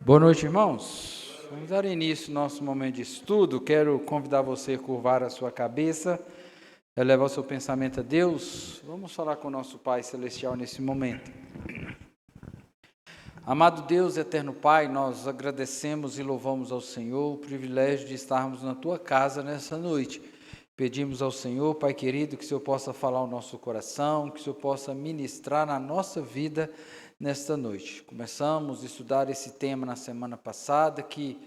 Boa noite, irmãos. Vamos dar início ao nosso momento de estudo. Quero convidar você a curvar a sua cabeça, elevar o seu pensamento a Deus. Vamos falar com o nosso Pai Celestial nesse momento. Amado Deus, eterno Pai, nós agradecemos e louvamos ao Senhor o privilégio de estarmos na Tua casa nessa noite. Pedimos ao Senhor, Pai querido, que o Senhor possa falar ao nosso coração, que o Senhor possa ministrar na nossa vida nesta noite. Começamos a estudar esse tema na semana passada, que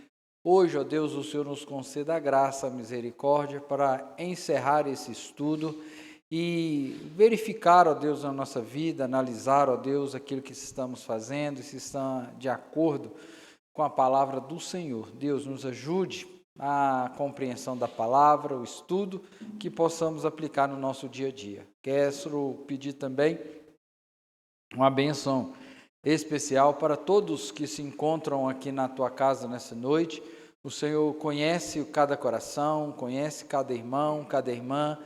hoje, ó Deus, o Senhor nos conceda a graça, a misericórdia para encerrar esse estudo e verificar, ó Deus, na nossa vida, analisar, ó Deus, aquilo que estamos fazendo, se está de acordo com a palavra do Senhor. Deus, nos ajude a compreensão da palavra, o estudo, que possamos aplicar no nosso dia a dia. Quero pedir também uma bênção especial para todos que se encontram aqui na tua casa nessa noite. O Senhor conhece cada coração, conhece cada irmão, cada irmã,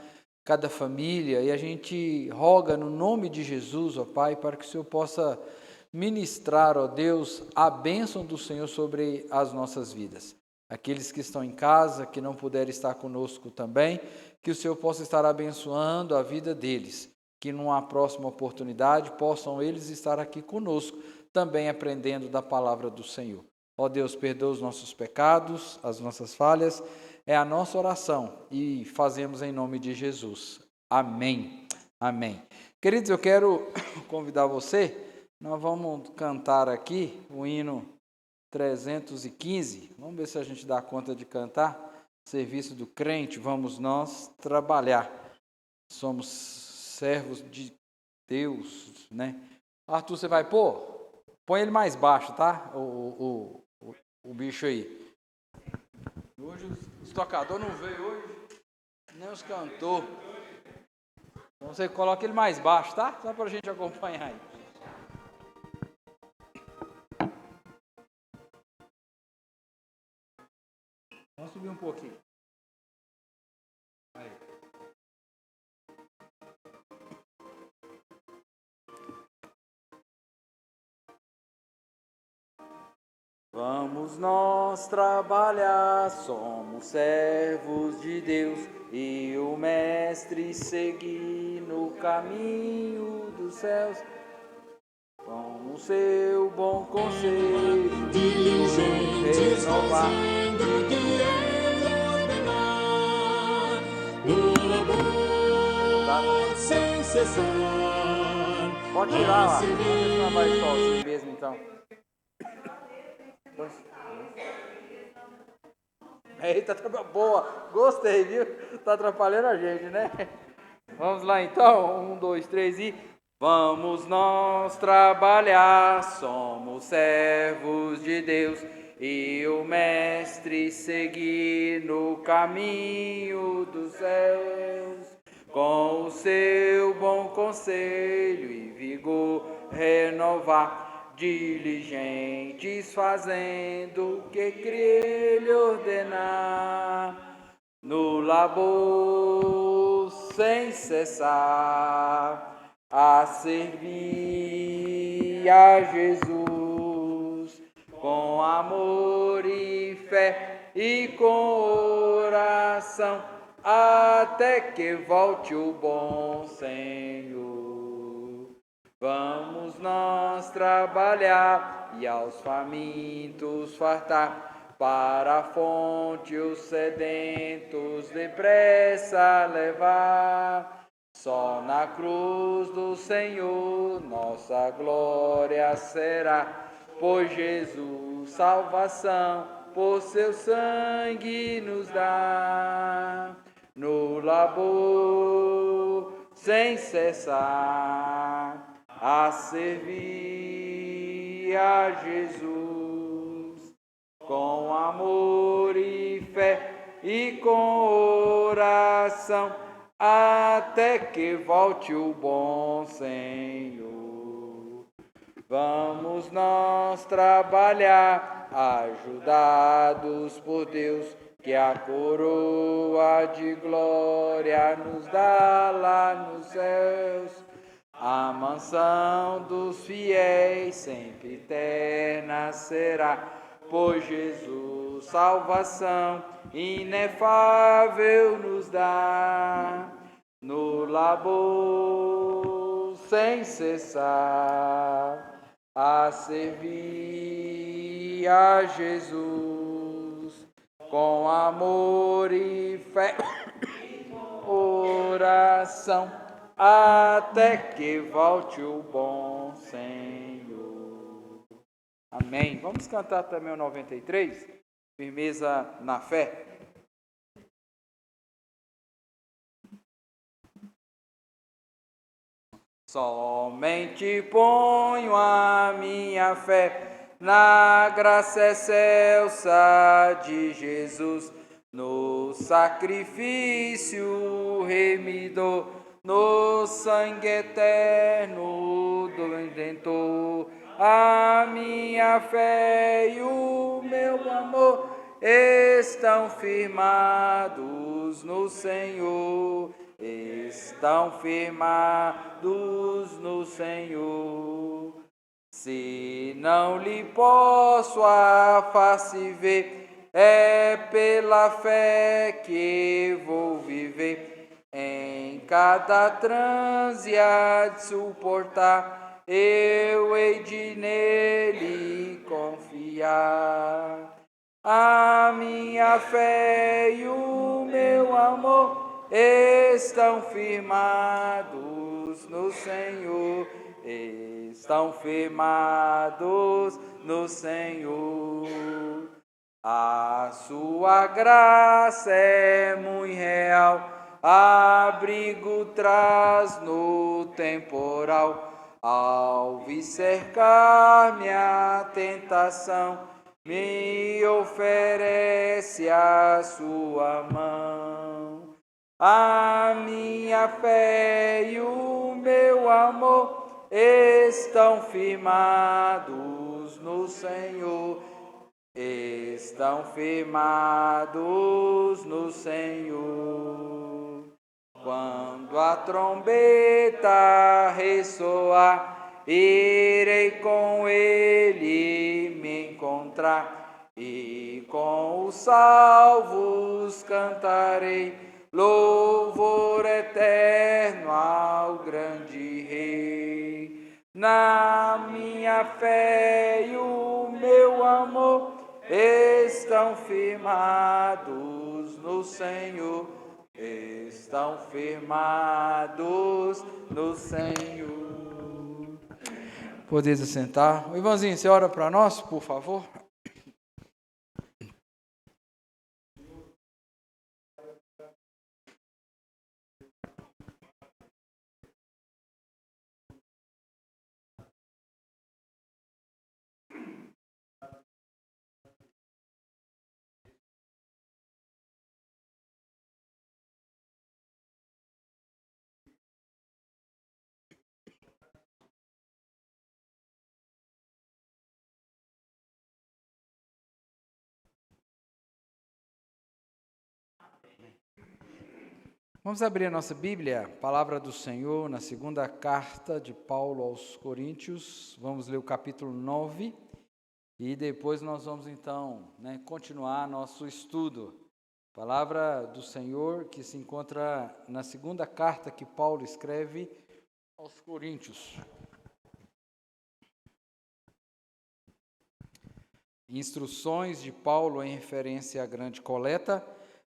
cada família, e a gente roga no nome de Jesus, ó Pai, para que o Senhor possa ministrar, ó Deus, a bênção do Senhor sobre as nossas vidas. Aqueles que estão em casa, que não puderem estar conosco também, que o Senhor possa estar abençoando a vida deles, que numa próxima oportunidade possam eles estar aqui conosco, também aprendendo da palavra do Senhor. Ó Deus, perdoa os nossos pecados, as nossas falhas, é a nossa oração e fazemos em nome de Jesus. Amém. Amém. Queridos, eu quero convidar você, nós vamos cantar aqui o hino 315, vamos ver se a gente dá conta de cantar, serviço do crente, vamos nós trabalhar, somos servos de Deus, né? Arthur, você vai pôr? Põe ele mais baixo, tá? O bicho aí. Hoje os tocadores não veio hoje, nem os cantores. Então você coloca ele mais baixo, tá? Só para a gente acompanhar aí. Vamos subir um pouquinho. Aí. Vamos nós trabalhar, somos servos de Deus, e o Mestre seguir no caminho dos céus. Com o seu bom conselho, diligentes renovar, fazendo que ele ordenar, no labor sem cessar. Pode tirar lá, não vai só assim mesmo então. Eita, boa, gostei, viu? Tá atrapalhando a gente, né? Vamos lá então, 1, 2, 3 e... Vamos nós trabalhar, somos servos de Deus, e o Mestre seguir no caminho dos céus. Com o seu bom conselho e vigor renovar, diligentes fazendo o que ele ordenar, no labor sem cessar, a servir a Jesus, com amor e fé e com oração, até que volte o bom Senhor. Vamos nós trabalhar e aos famintos fartar, para a fonte os sedentos depressa levar. Só na cruz do Senhor nossa glória será, pois Jesus salvação por seu sangue nos dá. No labor sem cessar, a servir a Jesus, com amor e fé e com oração, até que volte o bom Senhor. Vamos nós trabalhar, ajudados por Deus, que a coroa de glória nos dá lá nos céus. A mansão dos fiéis sempre eterna será, pois Jesus salvação inefável nos dá. No labor sem cessar, a servir a Jesus, com amor e fé, oração, até que volte o bom Senhor. Amém. Vamos cantar também o 93, firmeza na fé. Somente ponho a minha fé na graça excelsa de Jesus, no sacrifício remidor, no sangue eterno do Redentor. A minha fé e o meu amor estão firmados no Senhor. Estão firmados no Senhor. Se não lhe posso a face ver, é pela fé que vou viver. Em cada transe a de suportar, eu hei de nele confiar. A minha fé e o meu amor estão firmados no Senhor, estão firmados no Senhor. A sua graça é muito real, abrigo traz no temporal. Ao vir cercar-me a tentação, me oferece a sua mão. A minha fé e o meu amor estão firmados no Senhor, estão firmados no Senhor. Quando a trombeta ressoar, irei com ele me encontrar, e com os salvos cantarei louvor eterno ao grande Rei. Na minha fé e o meu amor estão firmados no Senhor, estão firmados no Senhor. Podeis assentar. Irmãozinho, você ora para nós, por favor? Vamos abrir a nossa Bíblia, Palavra do Senhor, na segunda carta de Paulo aos Coríntios. Vamos ler o capítulo 9 e depois nós vamos então continuar nosso estudo. Palavra do Senhor que se encontra na segunda carta que Paulo escreve aos Coríntios. Instruções de Paulo em referência à grande coleta.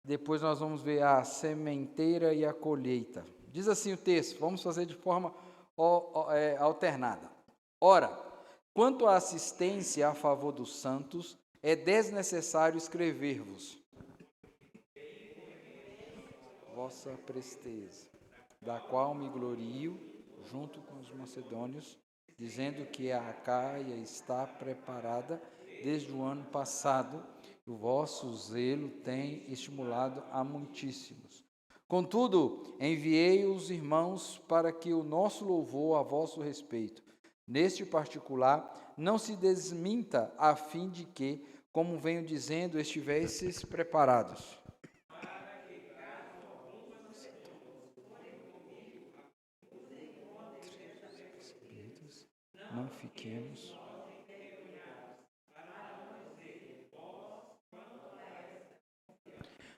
Depois nós vamos ver a sementeira e a colheita. Diz assim o texto, vamos fazer de forma alternada. Ora, quanto à assistência a favor dos santos, é desnecessário escrever-vos vossa presteza, da qual me glorio junto com os macedônios, dizendo que a Acaia está preparada desde o ano passado, e o vosso zelo tem estimulado a muitíssimos. Contudo, enviei os irmãos para que o nosso louvor a vosso respeito, neste particular, não se desminta, a fim de que, como venho dizendo, estivesseis preparados. Não fiquemos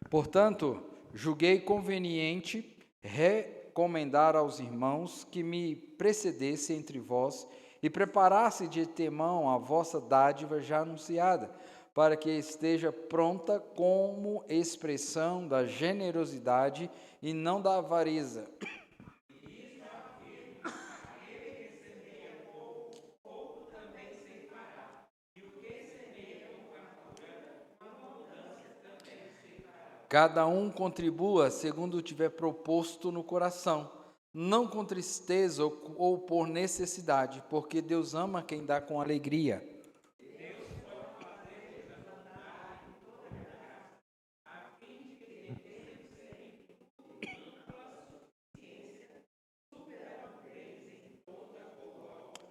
Portanto, julguei conveniente recomendar aos irmãos que me precedessem entre vós e preparasse de antemão a vossa dádiva já anunciada, para que esteja pronta como expressão da generosidade e não da avareza. Cada um contribua segundo tiver proposto no coração, não com tristeza ou por necessidade, porque Deus ama quem dá com alegria.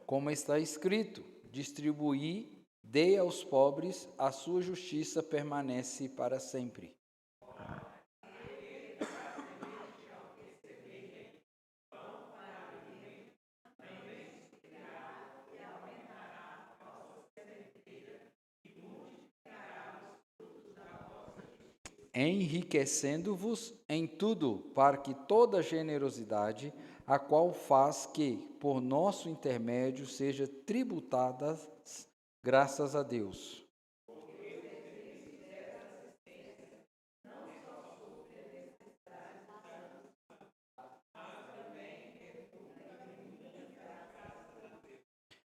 Como está escrito, distribuí, dei aos pobres, a sua justiça permanece para sempre. Enriquecendo-vos em tudo, para que toda generosidade, a qual faz que, por nosso intermédio, seja tributadas graças a Deus.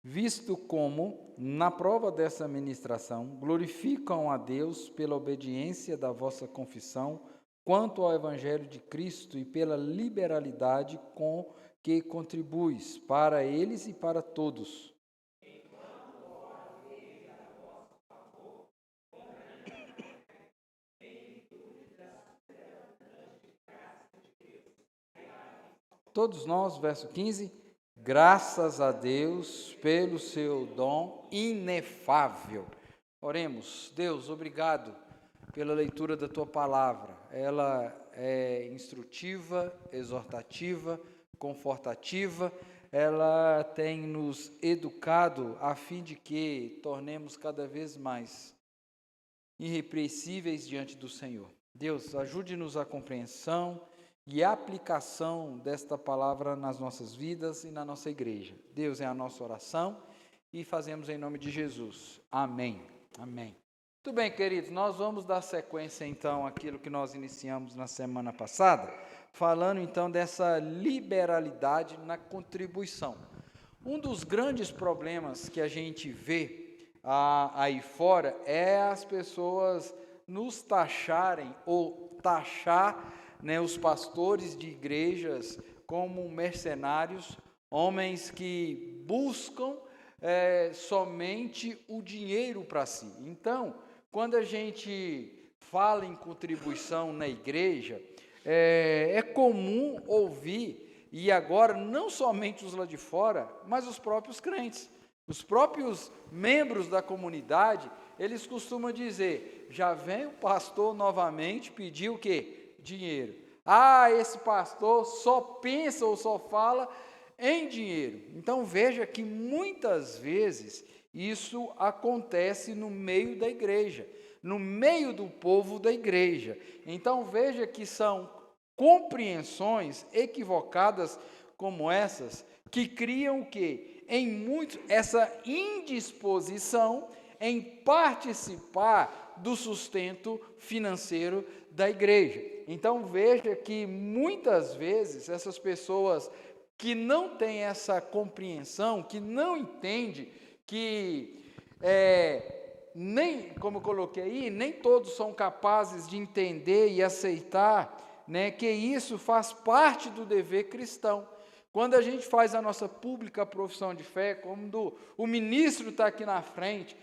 Visto como, na prova dessa ministração, glorificam a Deus pela obediência da vossa confissão quanto ao Evangelho de Cristo e pela liberalidade com que contribuis para eles e para todos. Todos nós, verso 15, graças a Deus pelo seu dom inefável. Oremos. Deus, obrigado pela leitura da tua palavra. Ela é instrutiva, exortativa, confortativa. Ela tem nos educado a fim de que tornemos cada vez mais irrepreensíveis diante do Senhor. Deus, ajude-nos a compreensão e aplicação desta palavra nas nossas vidas e na nossa igreja. Deus, é a nossa oração e fazemos em nome de Jesus. Amém. Amém. Muito bem, queridos, nós vamos dar sequência então àquilo que nós iniciamos na semana passada, falando então dessa liberalidade na contribuição. Um dos grandes problemas que a gente vê aí fora é as pessoas nos taxarem ou taxar os pastores de igrejas como mercenários, homens que buscam somente o dinheiro para si. Então, quando a gente fala em contribuição na igreja, é comum ouvir, e agora não somente os lá de fora, mas os próprios crentes, os próprios membros da comunidade, eles costumam dizer, já vem o pastor novamente pedir o quê? Dinheiro. Ah, esse pastor só pensa ou só fala em dinheiro. Então veja que muitas vezes isso acontece no meio da igreja, no meio do povo da igreja. Então veja que são compreensões equivocadas como essas que criam o quê? Em muitos essa indisposição em participar do sustento financeiro da igreja. Então veja que muitas vezes essas pessoas que não têm essa compreensão, que não entendem que nem, como eu coloquei aí, nem todos são capazes de entender e aceitar, que isso faz parte do dever cristão. Quando a gente faz a nossa pública profissão de fé, quando o ministro está aqui na frente,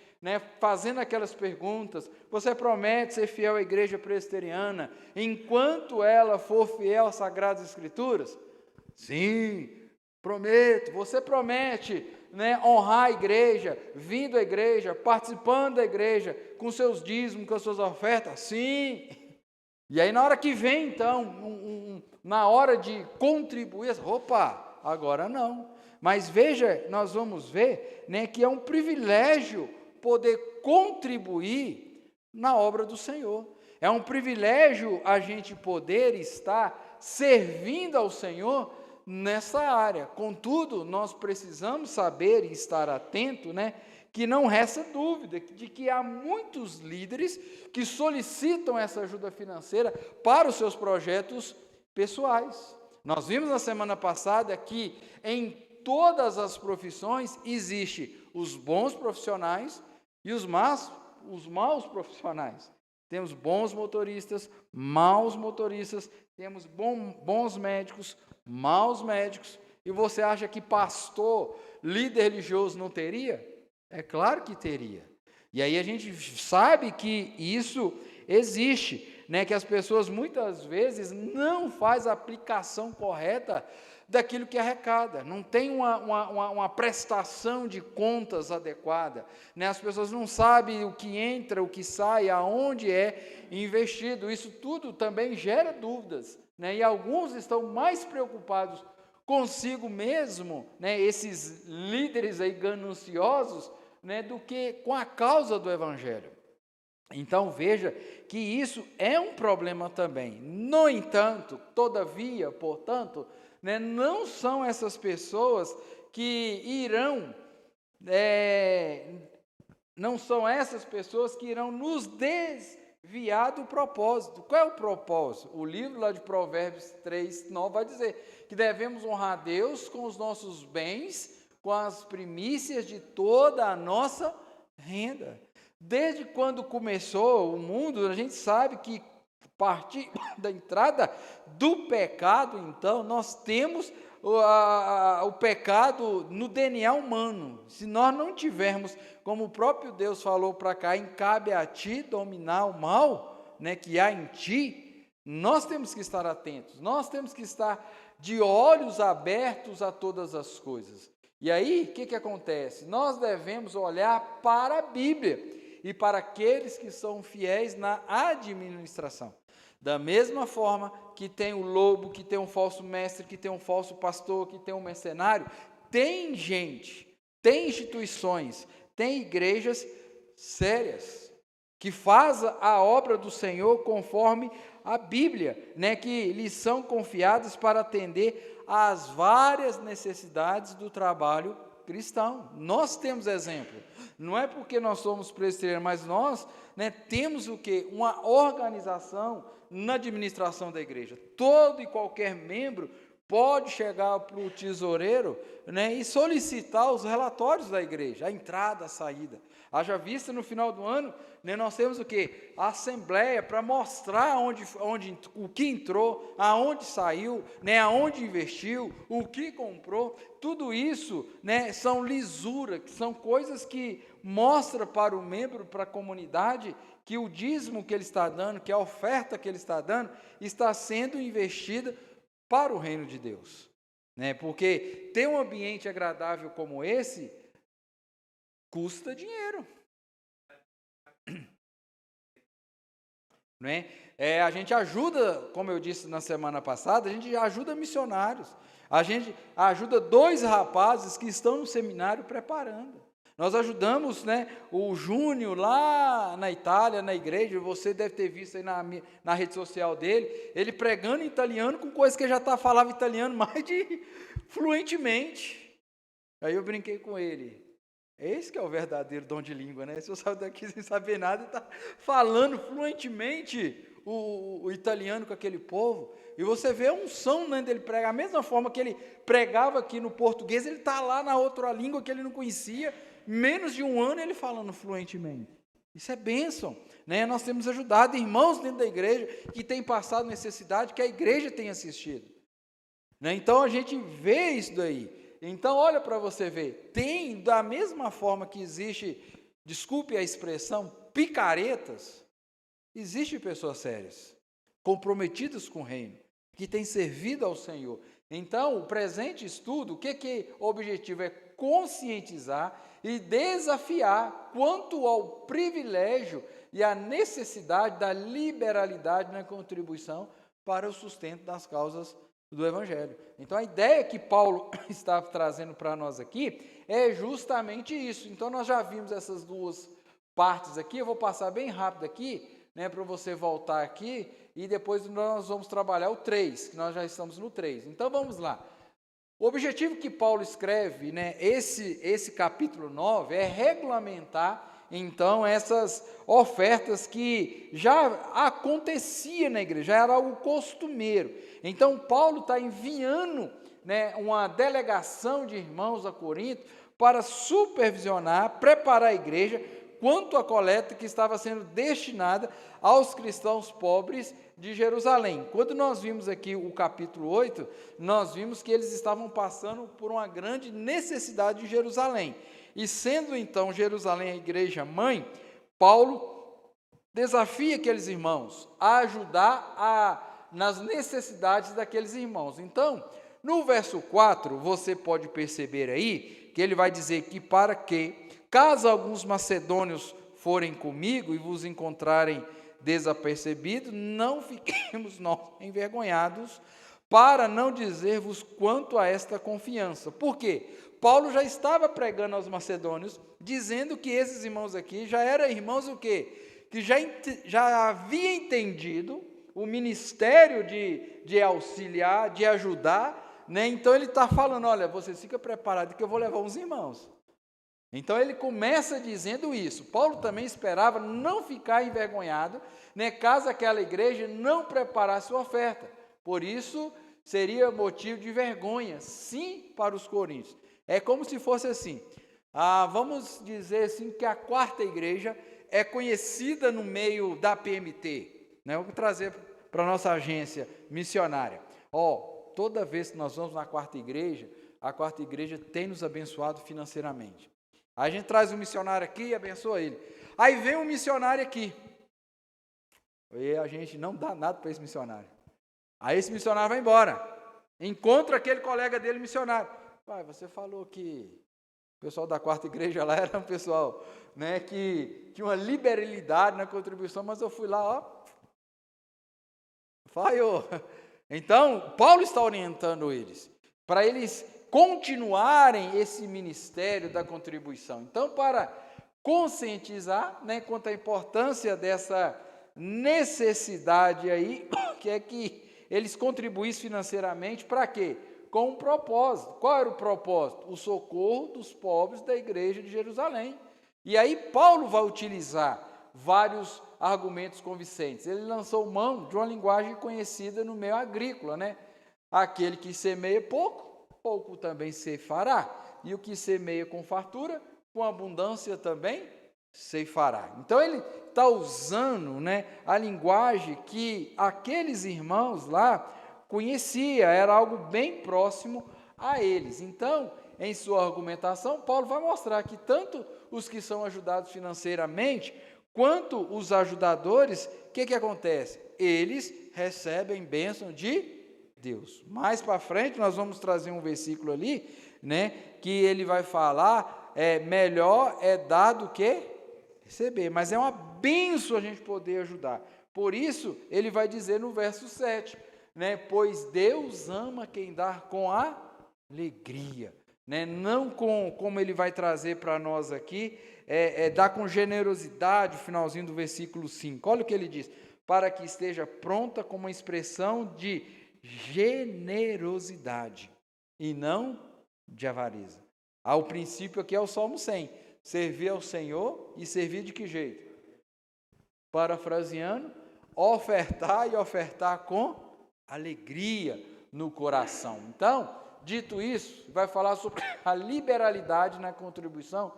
fazendo aquelas perguntas, você promete ser fiel à igreja presbiteriana, enquanto ela for fiel às Sagradas Escrituras? Sim, prometo. Você promete honrar a igreja, vindo à igreja, participando da igreja, com seus dízimos, com as suas ofertas? Sim. E aí na hora que vem então, na hora de contribuir, opa, agora não. Mas veja, nós vamos ver que é um privilégio poder contribuir na obra do Senhor. É um privilégio a gente poder estar servindo ao Senhor nessa área. Contudo, nós precisamos saber e estar atento, né, que não resta dúvida de que há muitos líderes que solicitam essa ajuda financeira para os seus projetos pessoais. Nós vimos na semana passada que em todas as profissões existe os bons profissionais e os maus profissionais. Temos bons motoristas, maus motoristas, temos bons médicos, maus médicos. E você acha que pastor, líder religioso não teria? É claro que teria. E aí a gente sabe que isso existe, né? Que as pessoas muitas vezes não fazem a aplicação correta daquilo que arrecada, não tem uma prestação de contas adequada, né? As pessoas não sabem o que entra, o que sai, aonde é investido. Isso tudo também gera dúvidas, né? E alguns estão mais preocupados consigo mesmo, né? Esses líderes aí gananciosos, né? Do que com a causa do Evangelho. Então veja que isso é um problema também. No entanto, todavia, portanto, né, não são essas pessoas que irão, não são essas pessoas que irão nos desviar do propósito. Qual é o propósito? O livro lá de Provérbios 3:9 vai dizer que devemos honrar a Deus com os nossos bens, com as primícias de toda a nossa renda. Desde quando começou o mundo, a gente sabe que a partir da entrada do pecado, então, nós temos o pecado no DNA humano. Se nós não tivermos, como o próprio Deus falou para Caim, cabe a ti dominar o mal, né, que há em ti, nós temos que estar atentos, nós temos que estar de olhos abertos a todas as coisas. E aí, o que acontece? Nós devemos olhar para a Bíblia e para aqueles que são fiéis na administração. Da mesma forma que tem o lobo, que tem um falso mestre, que tem um falso pastor, que tem um mercenário, tem gente, tem instituições, tem igrejas sérias, que fazem a obra do Senhor conforme a Bíblia, né, que lhes são confiadas para atender às várias necessidades do trabalho cristão. Nós temos exemplo. Não é porque nós somos presbiterianos, mas nós, né, temos o quê? Uma organização na administração da igreja. Todo e qualquer membro pode chegar para o tesoureiro, né, e solicitar os relatórios da igreja, a entrada, a saída. Haja vista no final do ano, né, nós temos o quê? A assembleia para mostrar o que entrou, aonde saiu, né, aonde investiu, o que comprou. Tudo isso, né, são lisura, que são coisas que mostram para o membro, para a comunidade, que o dízimo que ele está dando, que a oferta que ele está dando, está sendo investida para o reino de Deus, né? Porque ter um ambiente agradável como esse custa dinheiro, né? A gente ajuda, como eu disse na semana passada, a gente ajuda missionários, a gente ajuda 2 rapazes que estão no seminário preparando. Nós ajudamos, né, o Júnior lá na Itália, na igreja. Você deve ter visto aí na rede social dele, ele pregando em italiano com coisas que ele já falava italiano mais de fluentemente. Aí eu brinquei com ele. Esse que é o verdadeiro dom de língua, né? Se eu saio daqui sem saber nada, ele está falando fluentemente o italiano com aquele povo. E você vê a unção, né, dele pregar. A mesma forma que ele pregava aqui no português, ele está lá na outra língua que ele não conhecia. Menos de 1 ano ele falando fluentemente. Isso é bênção, né? Nós temos ajudado irmãos dentro da igreja que têm passado necessidade, que a igreja tem assistido, né? Então a gente vê isso daí. Então olha para você ver, tem da mesma forma que existe, desculpe a expressão, picaretas, existe pessoas sérias, comprometidas com o reino, que têm servido ao Senhor. Então o presente estudo, o que o objetivo é? Conscientizar e desafiar quanto ao privilégio e à necessidade da liberalidade na contribuição para o sustento das causas do Evangelho. Então, a ideia que Paulo está trazendo para nós aqui é justamente isso. Então, nós já vimos essas 2 partes aqui, eu vou passar bem rápido aqui, né, para você voltar aqui, e depois nós vamos trabalhar o 3, que nós já estamos no 3. Então vamos lá. O objetivo que Paulo escreve, né, esse capítulo 9, é regulamentar, então, essas ofertas que já acontecia na igreja, já era algo costumeiro. Então, Paulo está enviando, né, uma delegação de irmãos a Corinto para supervisionar, preparar a igreja quanto à coleta que estava sendo destinada aos cristãos pobres de Jerusalém. Quando nós vimos aqui o capítulo 8, nós vimos que eles estavam passando por uma grande necessidade em Jerusalém. E sendo então Jerusalém a igreja mãe, Paulo desafia aqueles irmãos a ajudar nas necessidades daqueles irmãos. Então, no verso 4, você pode perceber aí que ele vai dizer que para que, caso alguns macedônios forem comigo e vos encontrarem desapercebidos, não fiquemos nós envergonhados, para não dizer-vos quanto a esta confiança. Por quê? Paulo já estava pregando aos macedônios, dizendo que esses irmãos aqui já eram irmãos o quê? Que já havia entendido o ministério de auxiliar, de ajudar, né? Então ele está falando, olha, vocês ficam preparados que eu vou levar uns irmãos. Então ele começa dizendo isso. Paulo também esperava não ficar envergonhado, né, caso aquela igreja não preparasse sua oferta. Por isso seria motivo de vergonha, sim, para os coríntios. É como se fosse assim, vamos dizer assim, que a quarta igreja é conhecida no meio da PMT, né? Vamos trazer para a nossa agência missionária. Toda vez que nós vamos na quarta igreja, a quarta igreja tem nos abençoado financeiramente. Aí a gente traz um missionário aqui e abençoa ele. Aí vem um missionário aqui, e a gente não dá nada para esse missionário. Aí esse missionário vai embora, encontra aquele colega dele missionário. Pai, você falou que o pessoal da quarta igreja lá era um pessoal, né, que tinha uma liberalidade na contribuição, mas eu fui lá, falhou. Então, Paulo está orientando eles, para eles continuarem esse ministério da contribuição. Então, para conscientizar, né, quanto à importância dessa necessidade aí, que é que eles contribuíssem financeiramente, para quê? Com um propósito. Qual era o propósito? O socorro dos pobres da igreja de Jerusalém. E aí Paulo vai utilizar vários argumentos convincentes. Ele lançou mão de uma linguagem conhecida no meio agrícola, né? Aquele que semeia pouco, pouco também ceifará. E o que semeia com fartura, com abundância também ceifará. Então ele está usando, né, a linguagem que aqueles irmãos lá conhecia, era algo bem próximo a eles. Então, em sua argumentação, Paulo vai mostrar que tanto os que são ajudados financeiramente, quanto os ajudadores, o que acontece? Eles recebem bênção de Deus. Mais para frente, nós vamos trazer um versículo ali, né, que ele vai falar, melhor é dar do que receber, mas é uma bênção a gente poder ajudar. Por isso, ele vai dizer no verso 7, né, pois Deus ama quem dá com alegria, né, não como ele vai trazer para nós aqui, dar com generosidade, o finalzinho do versículo 5. Olha o que ele diz, para que esteja pronta como uma expressão de generosidade e não de avareza. O princípio aqui é o Salmo 100, servir ao Senhor e servir de que jeito? Parafraseando, ofertar e ofertar com alegria no coração. Então, dito isso, vai falar sobre a liberalidade na contribuição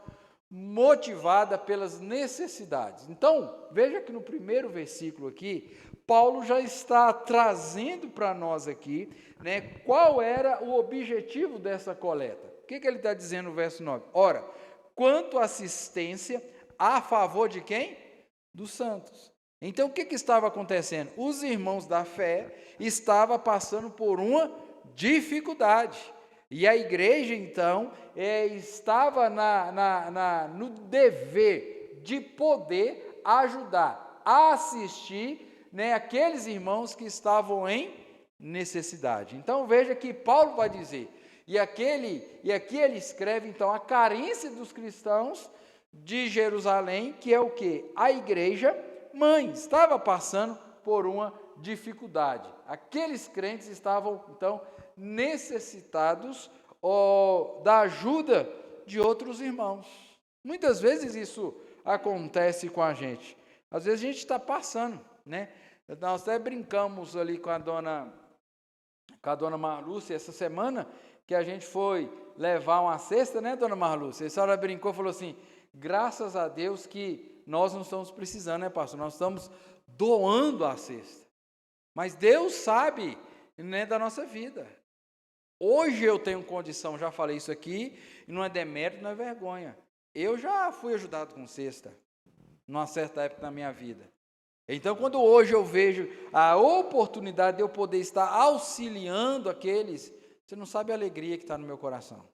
motivada pelas necessidades. Então, veja que no primeiro versículo aqui, Paulo já está trazendo para nós aqui, né, qual era o objetivo dessa coleta. O que ele está dizendo no verso 9? Ora, quanto assistência a favor de quem? Dos santos. Então, o que estava acontecendo? Os irmãos da fé estavam passando por uma dificuldade. E a igreja, então, estava no dever de poder ajudar, assistir, né, aqueles irmãos que estavam em necessidade. Então, veja que Paulo vai dizer, e aqui ele escreve, então, a carência dos cristãos de Jerusalém, que é o quê? A igreja, mãe estava passando por uma dificuldade. Aqueles crentes estavam, então, necessitados da ajuda de outros irmãos. Muitas vezes isso acontece com a gente. Às vezes a gente está passando, né? Nós até brincamos ali com a dona Marlúcia essa semana, que a gente foi levar uma cesta, né, dona Marlúcia? A senhora brincou e falou assim, graças a Deus que nós não estamos precisando, né, pastor? Nós estamos doando a cesta. Mas Deus sabe, né, da nossa vida. Hoje eu tenho condição, já falei isso aqui, e não é demérito, não é vergonha. Eu já fui ajudado com cesta, numa certa época da minha vida. Então, quando hoje eu vejo a oportunidade de eu poder estar auxiliando aqueles, você não sabe a alegria que está no meu coração.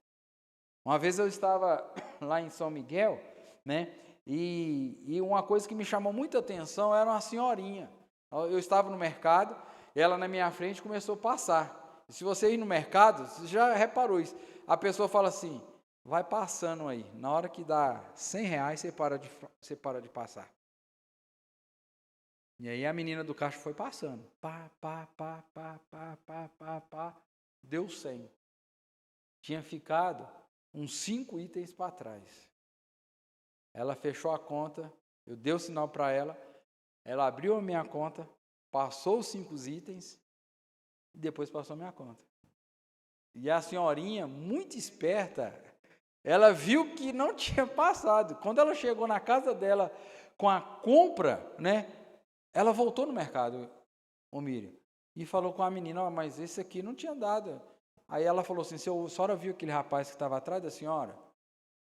Uma vez eu estava lá em São Miguel, né, e uma coisa que me chamou muita atenção era uma senhorinha. Eu estava no mercado, ela na minha frente começou a passar. E se você ir no mercado, você já reparou isso, a pessoa fala assim, vai passando aí, na hora que dá R$100, você para de passar. E aí a menina do caixa foi passando, pá, deu 100. Tinha ficado uns 5 itens para trás. Ela fechou a conta, eu dei o sinal para ela abriu a minha conta, passou os 5 itens, e depois passou a minha conta. E a senhorinha, muito esperta, ela viu que não tinha passado. Quando ela chegou na casa dela com a compra, né, ela voltou no mercado, Miriam, e falou com a menina, mas esse aqui não tinha dado. Aí ela falou assim, a senhora viu aquele rapaz que estava atrás da senhora?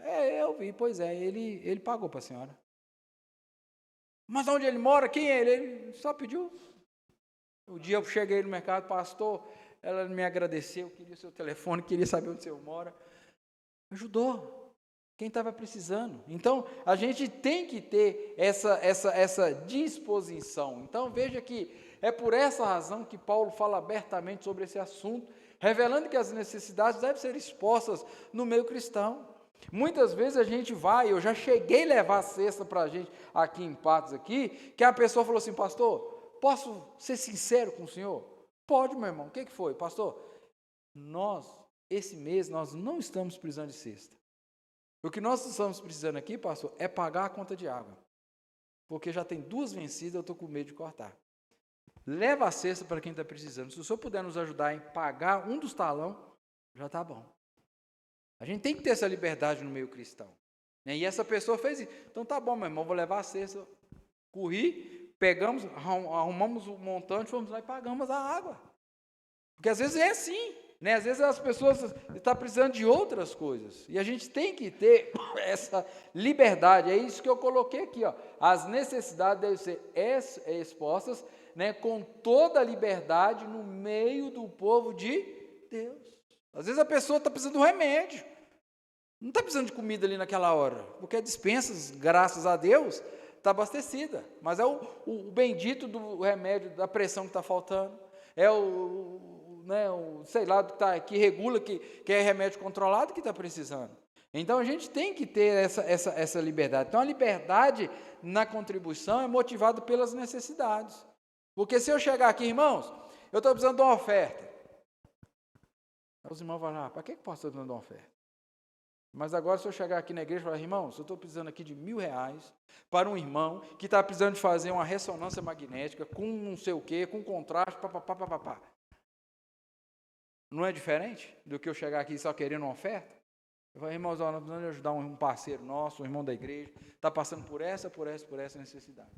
Eu vi, pois é, ele pagou para a senhora. Mas onde ele mora? Quem é ele? Ele só pediu. O dia eu cheguei no mercado, pastor, ela me agradeceu, queria o seu telefone, queria saber onde o senhor mora. Ajudou quem estava precisando. Então, a gente tem que ter essa disposição. Então, veja que é por essa razão que Paulo fala abertamente sobre esse assunto, revelando que as necessidades devem ser expostas no meio cristão. Muitas vezes a gente vai, eu já cheguei a levar a cesta para a gente aqui em Patos, aqui, que a pessoa falou assim, pastor, posso ser sincero com o senhor? Pode, meu irmão. O que foi? Pastor, esse mês, nós não estamos precisando de cesta. O que nós estamos precisando aqui, pastor, é pagar a conta de água. Porque já tem 2 vencidas, eu estou com medo de cortar. Leva a cesta para quem está precisando. Se o senhor puder nos ajudar em pagar um dos talão, já está bom. A gente tem que ter essa liberdade no meio cristão. E essa pessoa fez isso. Então tá bom, meu irmão, vou levar a cesta. Corri, pegamos, arrumamos o montante, fomos lá e pagamos a água. Porque às vezes é assim. Né? Às vezes as pessoas estão precisando de outras coisas. E a gente tem que ter essa liberdade. É isso que eu coloquei aqui. Ó. As necessidades devem ser expostas, né, com toda a liberdade no meio do povo de Deus. Às vezes a pessoa está precisando de um remédio. Não está precisando de comida ali naquela hora. Porque a dispensa, graças a Deus, está abastecida. Mas é o bendito do remédio, da pressão que está faltando. É sei lá, que regula, que é remédio controlado que está precisando. Então, a gente tem que ter essa liberdade. Então, a liberdade na contribuição é motivada pelas necessidades. Porque se eu chegar aqui, irmãos, eu estou precisando de uma oferta. Os irmãos vão falar, para que o pastor está dando uma oferta? Mas agora, se eu chegar aqui na igreja e falar, irmãos, eu estou precisando aqui de R$1.000 para um irmão que está precisando de fazer uma ressonância magnética com não sei o quê, com contraste, papapá. Não é diferente do que eu chegar aqui só querendo uma oferta? Eu falo, irmãos, nós precisamos ajudar um parceiro nosso, um irmão da igreja, está passando por essa necessidade.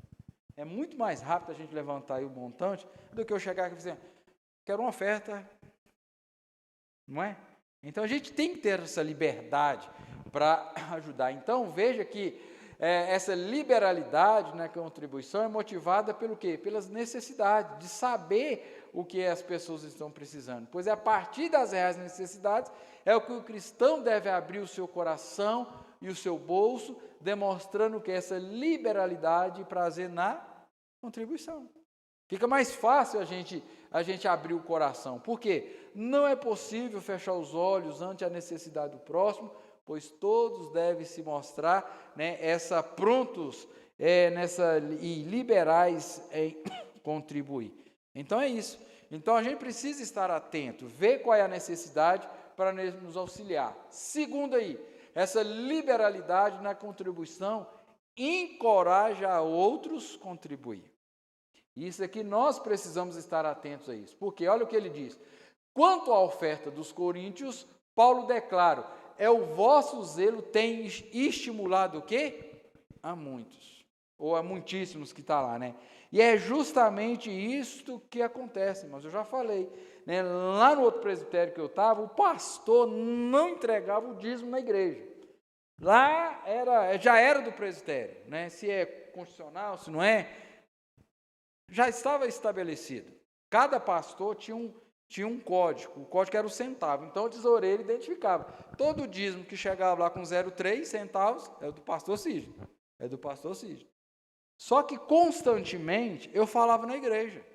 É muito mais rápido a gente levantar aí o montante do que eu chegar aqui e dizer, quero uma oferta, não é? Então, a gente tem que ter essa liberdade para ajudar. Então, veja que essa liberalidade na contribuição é motivada pelo quê? Pelas necessidades, de saber o que as pessoas estão precisando. Pois é a partir das reais necessidades é o que o cristão deve abrir o seu coração e o seu bolso, demonstrando que essa liberalidade e prazer na contribuição. Fica mais fácil a gente abrir o coração. Por quê? Não é possível fechar os olhos ante a necessidade do próximo, pois todos devem se mostrar, né, prontos e liberais em contribuir. Então é isso. Então a gente precisa estar atento, ver qual é a necessidade para nos auxiliar. Segundo aí, essa liberalidade na contribuição encoraja a outros contribuir. Isso aqui nós precisamos estar atentos a isso, porque olha o que ele diz. Quanto à oferta dos coríntios, Paulo declara, o vosso zelo tem estimulado o quê? A muitos, ou a muitíssimos que está lá, né? E é justamente isto que acontece, mas eu já falei, né? Lá no outro presbitério que eu estava, o pastor não entregava o dízimo na igreja. Lá já era do presbitério, né? Se é constitucional, se não é, já estava estabelecido. Cada pastor tinha um código, o código era o centavo, então o tesoureiro identificava. Todo dízimo que chegava lá com 0,3 centavos é do pastor Cid, Só que constantemente eu falava na igreja,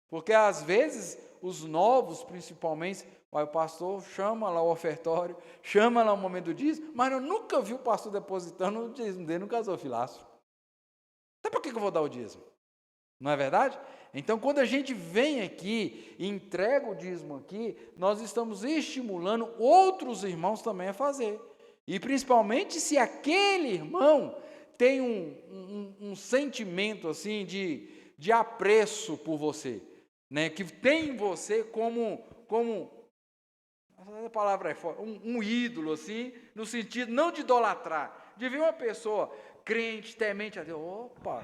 porque às vezes os novos, principalmente, o pastor chama lá o ofertório, chama lá o momento do dízimo, mas eu nunca vi o pastor depositando o dízimo dele no gasofilácio. Então por que eu vou dar o dízimo? Não é verdade? Então, quando a gente vem aqui e entrega o dízimo aqui, nós estamos estimulando outros irmãos também a fazer. E principalmente se aquele irmão tem um sentimento assim de apreço por você, né? Que tem você como a palavra é forte, um ídolo, assim, no sentido não de idolatrar, de ver uma pessoa crente, temente a Deus, opa,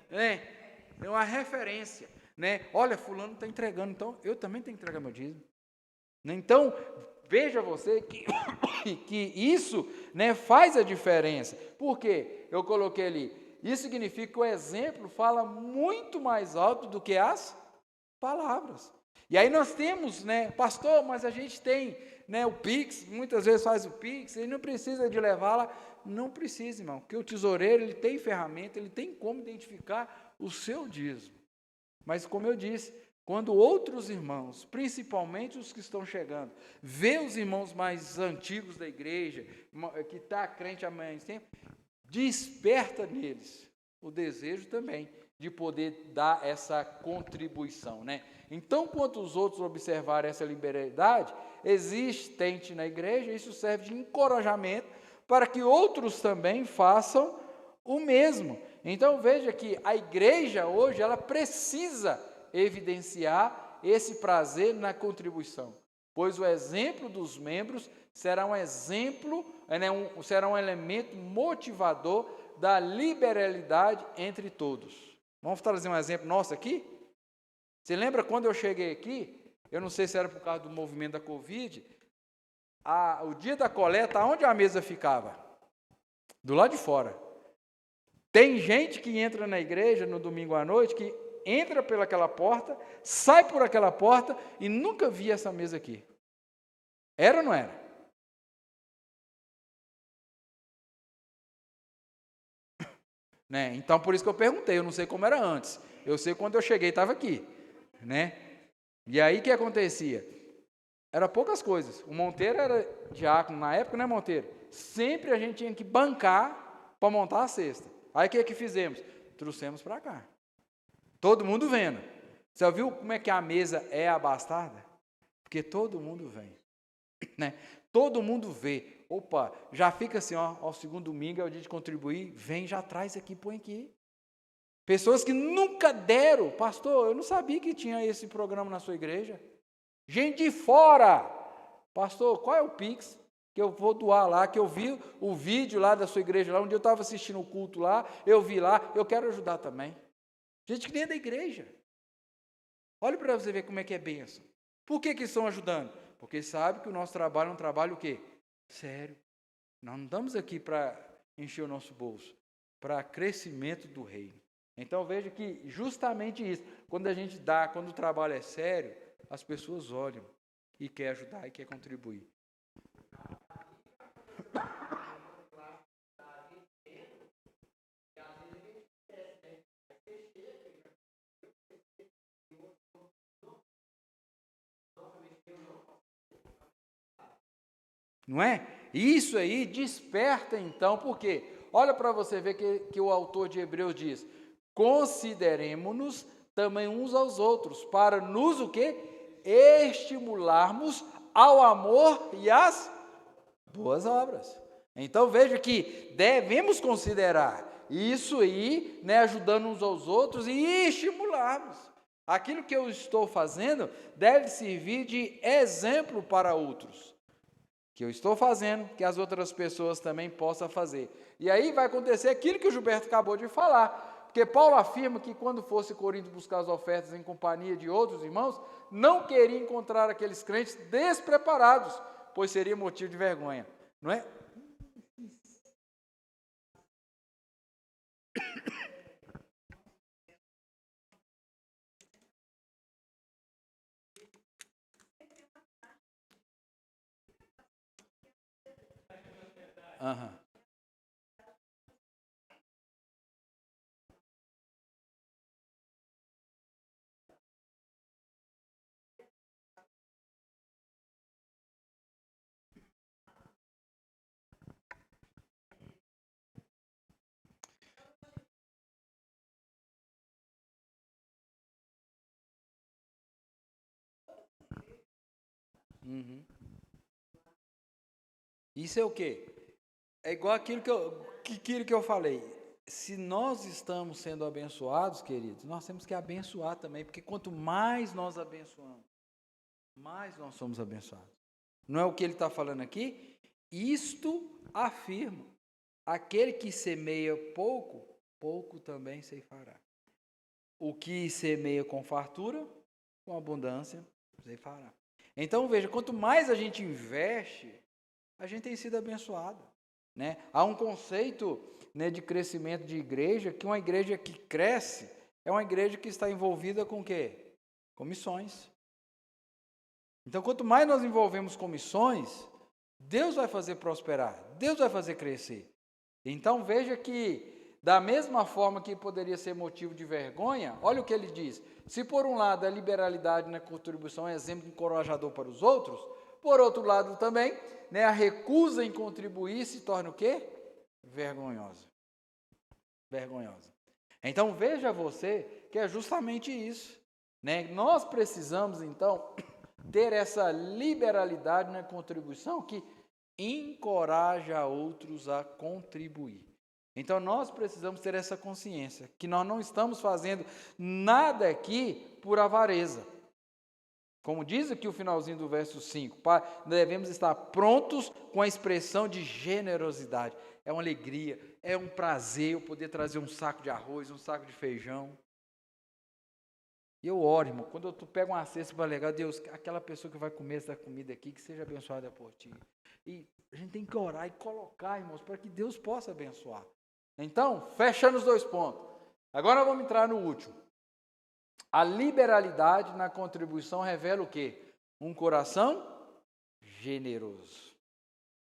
né? É uma referência, né? Olha, fulano está entregando, então eu também tenho que entregar meu dízimo. Então, veja você que isso, né, faz a diferença. Por quê? Eu coloquei ali, isso significa que o exemplo fala muito mais alto do que as palavras. E aí nós temos, né, pastor, mas a gente tem, né, o Pix, muitas vezes faz o Pix, ele não precisa de levá-la. Não precisa, irmão, porque o tesoureiro, ele tem ferramenta, ele tem como identificar o seu dízimo. Mas como eu disse, quando outros irmãos, principalmente os que estão chegando, vê os irmãos mais antigos da igreja, que está crente há mais tempo, desperta neles o desejo também de poder dar essa contribuição, né? Então, quando os outros observarem essa liberalidade existente na igreja, isso serve de encorajamento para que outros também façam o mesmo. Então, veja que a igreja hoje, ela precisa evidenciar esse prazer na contribuição, pois o exemplo dos membros será um exemplo, será um elemento motivador da liberalidade entre todos. Vamos trazer um exemplo nosso aqui? Você lembra quando eu cheguei aqui, eu não sei se era por causa do movimento da Covid, o dia da coleta, onde a mesa ficava? Do lado de fora. Tem gente que entra na igreja no domingo à noite, que entra pelaquela porta, sai por aquela porta e nunca vi essa mesa aqui. Era ou não era? Né? Então, por isso que eu perguntei, eu não sei como era antes. Eu sei quando eu cheguei, estava aqui. Né? E aí, o que acontecia? Era poucas coisas. O Monteiro era diácono na época, né, Monteiro? Sempre a gente tinha que bancar para montar a cesta. Aí, o que fizemos? Trouxemos para cá. Todo mundo vendo. Você ouviu como é que a mesa é abastada? Porque todo mundo vem. Né? Todo mundo vê. Opa, já fica assim, ó, ao segundo domingo é o dia de contribuir, vem, já traz aqui, põe aqui. Pessoas que nunca deram, pastor, eu não sabia que tinha esse programa na sua igreja. Gente de fora, pastor, qual é o Pix que eu vou doar lá, que eu vi o vídeo lá da sua igreja, lá onde eu estava assistindo o culto lá, eu vi lá, eu quero ajudar também. Gente que nem é da igreja. Olha para você ver como é que é bênção. Por que estão ajudando? Porque sabe que o nosso trabalho é um trabalho o quê? Sério. Nós não estamos aqui para encher o nosso bolso, para crescimento do reino. Então veja que justamente isso, quando a gente dá, quando o trabalho é sério, as pessoas olham e querem ajudar e querem contribuir. Não é? Isso aí desperta então, por quê? Olha para você ver que o autor de Hebreus diz: consideremo-nos também uns aos outros, para nos o quê? Estimularmos ao amor e às boas obras. Então veja que devemos considerar isso aí, né, ajudando uns aos outros e estimularmos. Aquilo que eu estou fazendo deve servir de exemplo para outros. Que eu estou fazendo, que as outras pessoas também possam fazer. E aí vai acontecer aquilo que o Gilberto acabou de falar. Porque Paulo afirma que quando fosse Corinto buscar as ofertas em companhia de outros irmãos, não queria encontrar aqueles crentes despreparados, pois seria motivo de vergonha. Não é? Aham. Uhum. Isso é o quê? É igual aquilo que eu falei. Se nós estamos sendo abençoados, queridos, nós temos que abençoar também, porque quanto mais nós abençoamos, mais nós somos abençoados. Não é o que ele está falando aqui? Isto afirma: aquele que semeia pouco, pouco também ceifará. O que semeia com fartura, com abundância, ceifará. Então veja, quanto mais a gente investe, a gente tem sido abençoado. Né? Há um conceito, né, de crescimento de igreja, que uma igreja que cresce é uma igreja que está envolvida com o quê? Com missões. Então, quanto mais nós envolvemos com missões, Deus vai fazer prosperar, Deus vai fazer crescer. Então, veja que, da mesma forma que poderia ser motivo de vergonha, olha o que ele diz: se por um lado a liberalidade na contribuição é exemplo encorajador para os outros, por outro lado também, né, a recusa em contribuir se torna o quê? Vergonhosa. Vergonhosa. Então veja você que é justamente isso. Né? Nós precisamos então ter essa liberalidade na contribuição que encoraja outros a contribuir. Então nós precisamos ter essa consciência que nós não estamos fazendo nada aqui por avareza. Como diz aqui o finalzinho do verso 5, devemos estar prontos com a expressão de generosidade. É uma alegria, é um prazer eu poder trazer um saco de arroz, um saco de feijão. E eu oro, irmão, quando eu pego uma cesta para legar, Deus, aquela pessoa que vai comer essa comida aqui, que seja abençoada por ti. E a gente tem que orar e colocar, irmãos, para que Deus possa abençoar. Então, fechando os dois pontos. Agora vamos entrar no último. A liberalidade na contribuição revela o quê? Um coração generoso.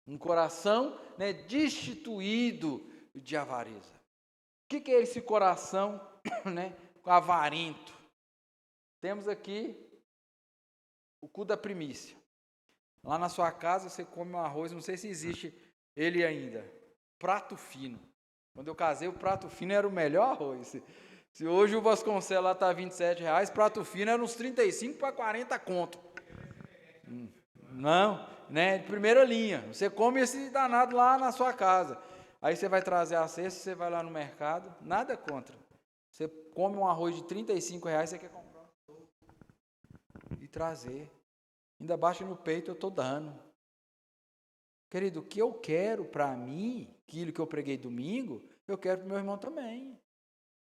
Um coração, né, destituído de avareza. O que é esse coração, né, avarento? Temos aqui o cu da primícia. Lá na sua casa você come um arroz, não sei se existe ele ainda. Prato fino. Quando eu casei, o prato fino era o melhor arroz. Se hoje o Vasconcelos lá está R$ 27,00, prato fino era uns 35 para 40 conto. Não, né? De primeira linha. Você come esse danado lá na sua casa. Aí você vai trazer a cesta, você vai lá no mercado, nada contra. Você come um arroz de R$ 35,00, você quer comprar e trazer. Ainda baixa no peito, eu estou dando. Querido, o que eu quero para mim, aquilo que eu preguei domingo, eu quero para o meu irmão também.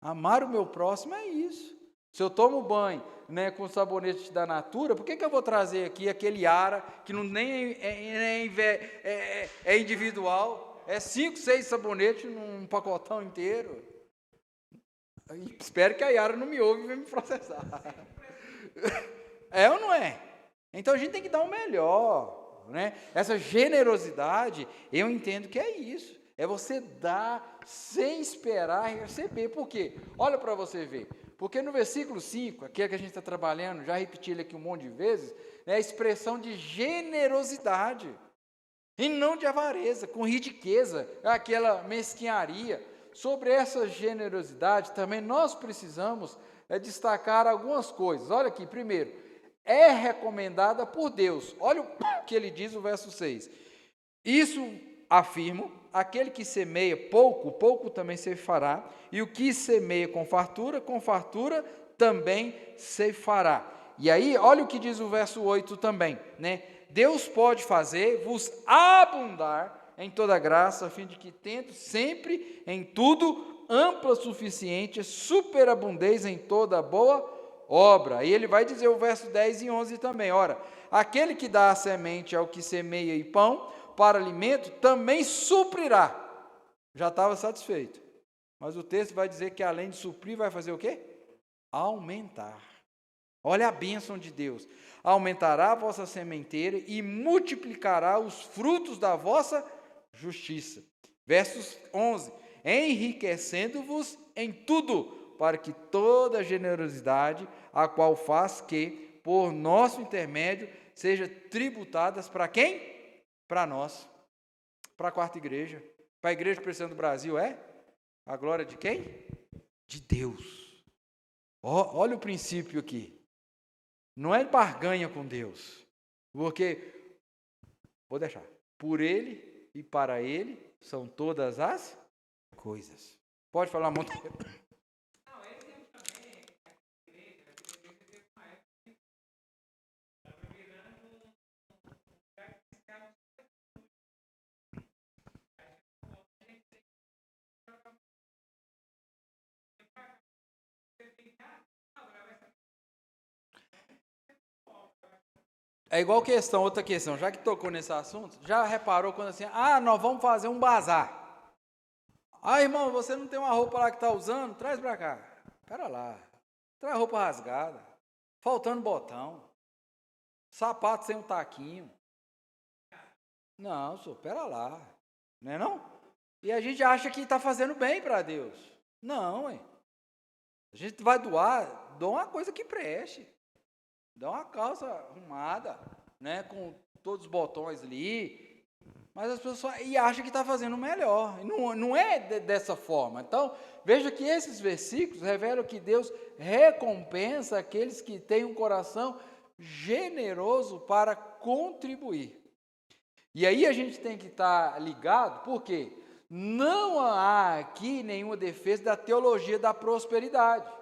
Amar o meu próximo é isso. Se eu tomo banho, né, com sabonete da Natura, por que eu vou trazer aqui aquele Ara, que não nem é individual, é 5, 6 sabonetes num pacotão inteiro? Espero que a Yara não me ouve e venha me processar. É ou não é? Então a gente tem que dar o melhor, né? Essa generosidade, eu entendo que é isso. É você dar sem esperar receber. Por quê? Olha para você ver. Porque no versículo 5, aqui é que a gente está trabalhando, já repeti ele aqui um monte de vezes, é a expressão de generosidade. e não de avareza, com riqueza, aquela mesquinharia. Sobre essa generosidade também nós precisamos destacar algumas coisas. Olha aqui, primeiro, é recomendada por Deus. Olha o que ele diz no verso 6. Isso afirmo, aquele que semeia pouco, pouco também ceifará, e o que semeia com fartura também ceifará. E aí, olha o que diz o verso 8 também, né? Deus pode fazer vos abundar em toda graça, a fim de que, tendo sempre em tudo ampla suficiente, superabundez em toda boa obra. E ele vai dizer o verso 10 e 11 também, ora, aquele que dá a semente ao que semeia e pão para alimento, também suprirá. Já estava satisfeito. Mas o texto vai dizer que além de suprir, vai fazer o quê? Aumentar. Olha a bênção de Deus. Aumentará a vossa sementeira e multiplicará os frutos da vossa justiça. Versos 11. Enriquecendo-vos em tudo, para que toda generosidade, a qual faz que, por nosso intermédio, seja tributadas para quem? Para nós. Para a quarta igreja. Para a igreja presbiteriana do Brasil é? A glória de quem? De Deus. Olha o princípio aqui. Não é barganha com Deus, porque, vou deixar, por Ele e para Ele são todas as coisas. Pode falar muito. É igual questão, outra questão, já que tocou nesse assunto, já reparou quando assim, nós vamos fazer um bazar. Irmão, você não tem uma roupa lá que está usando? Traz para cá. Espera lá. Traz roupa rasgada, faltando botão, sapato sem um taquinho. Não, senhor, espera lá. Não é não? E a gente acha que está fazendo bem para Deus. Não, hein? A gente vai doar, doa uma coisa que preste. Dá uma calça arrumada, né, com todos os botões ali, mas as pessoas acham que está fazendo melhor, não é dessa forma. Então, veja que esses versículos revelam que Deus recompensa aqueles que têm um coração generoso para contribuir. E aí a gente tem que estar ligado, porque não há aqui nenhuma defesa da teologia da prosperidade.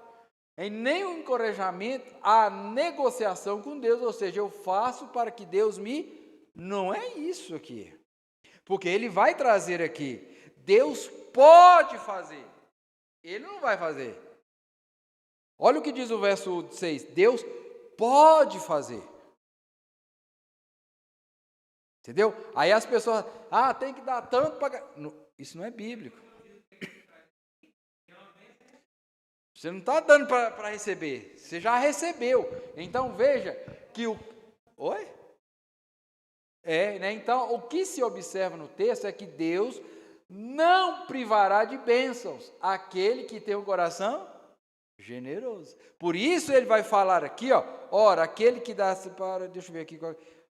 Em nenhum encorajamento à negociação com Deus, ou seja, eu faço para que Deus me... Não é isso aqui. Porque ele vai trazer aqui, Deus pode fazer, ele não vai fazer. Olha o que diz o verso 6, Deus pode fazer. Entendeu? Aí as pessoas, tem que dar tanto para... Isso não é bíblico. Você não está dando para receber, você já recebeu. Então veja que o... Oi? Né? Então o que se observa no texto é que Deus não privará de bênçãos aquele que tem um coração generoso. Por isso ele vai falar aqui, ora, aquele que dá... Deixa eu ver aqui,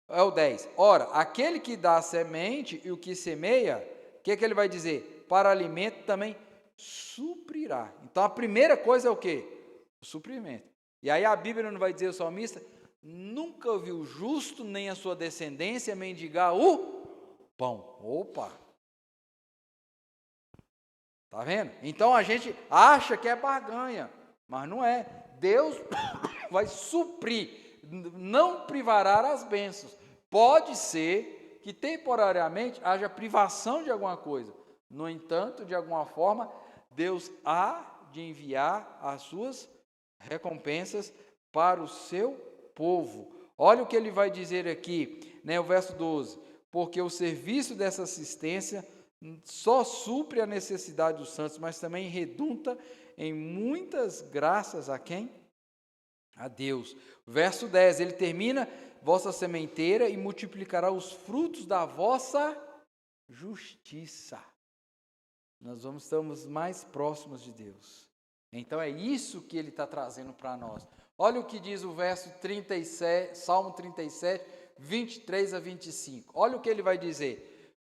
é o 10. Ora, aquele que dá a semente e o que semeia, o que ele vai dizer? Para alimento também suprirá. Então a primeira coisa é o quê? O suprimento. E aí a Bíblia não vai dizer, o salmista, nunca viu o justo nem a sua descendência mendigar o pão. Opa! Tá vendo? Então a gente acha que é barganha, mas não é. Deus vai suprir, não privará as bênçãos. Pode ser que temporariamente haja privação de alguma coisa. No entanto, de alguma forma, Deus há de enviar as suas recompensas para o seu povo. Olha o que ele vai dizer aqui, né, o verso 12. Porque o serviço dessa assistência só supre a necessidade dos santos, mas também redunda em muitas graças a quem? A Deus. Verso 10, ele termina, vossa sementeira e multiplicará os frutos da vossa justiça. Nós estamos mais próximos de Deus. Então é isso que ele está trazendo para nós. Olha o que diz o verso 37, Salmo 37, 23 a 25. Olha o que ele vai dizer.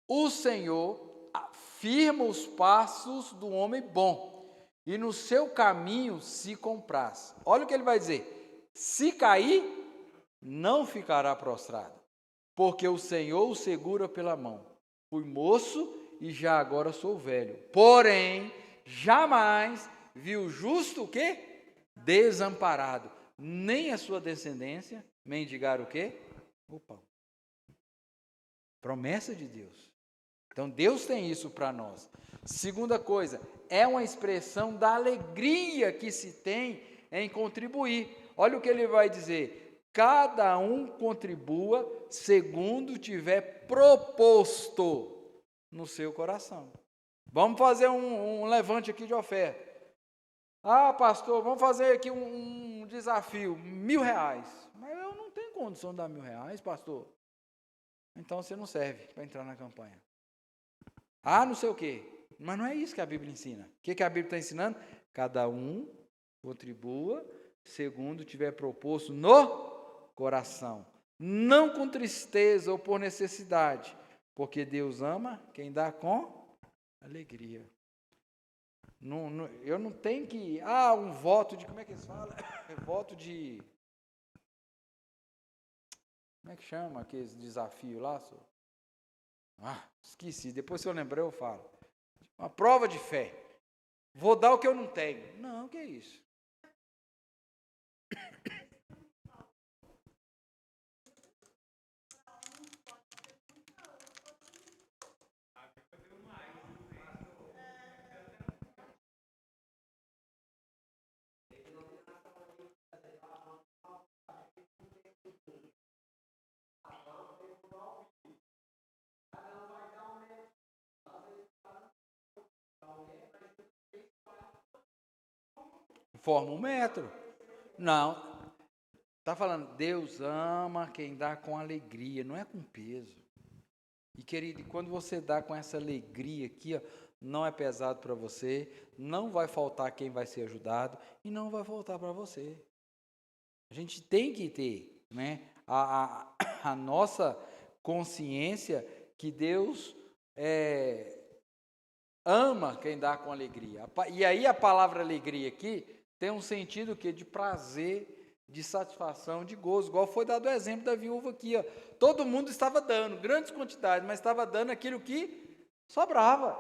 O Senhor afirma os passos do homem bom, e no seu caminho se compraz. Olha o que ele vai dizer. Se cair, não ficará prostrado, porque o Senhor o segura pela mão. Fui moço e já agora sou velho. Porém, jamais vi o justo o quê? Desamparado, nem a sua descendência mendigar o quê? O pão. Promessa de Deus. Então Deus tem isso para nós. Segunda coisa, é uma expressão da alegria que se tem em contribuir. Olha o que ele vai dizer. Cada um contribua segundo tiver proposto no seu coração. Vamos fazer um levante aqui de oferta. Ah, pastor, vamos fazer aqui um desafio, R$1.000. Mas eu não tenho condição de dar R$1.000, pastor. Então você não serve para entrar na campanha. Ah, não sei o quê. Mas não é isso que a Bíblia ensina. O que a Bíblia está ensinando? Cada um contribua segundo tiver proposto no coração. Não com tristeza ou por necessidade, porque Deus ama quem dá com alegria. Eu não tenho que... um voto de... Como é que eles falam? Voto de... Como é que chama aquele desafio lá? Esqueci. Depois, se eu lembrar, eu falo. Uma prova de fé. Vou dar o que eu não tenho. Não, que é isso? Forma um metro. Não. Está falando, Deus ama quem dá com alegria, não é com peso. E querido, quando você dá com essa alegria aqui, ó, não é pesado para você, não vai faltar quem vai ser ajudado e não vai faltar para você. A gente tem que ter, né, a nossa consciência que Deus ama quem dá com alegria. E aí a palavra alegria aqui tem um sentido que de prazer, de satisfação, de gozo, igual foi dado o exemplo da viúva aqui, ó. Todo mundo estava dando grandes quantidades, mas estava dando aquilo que sobrava.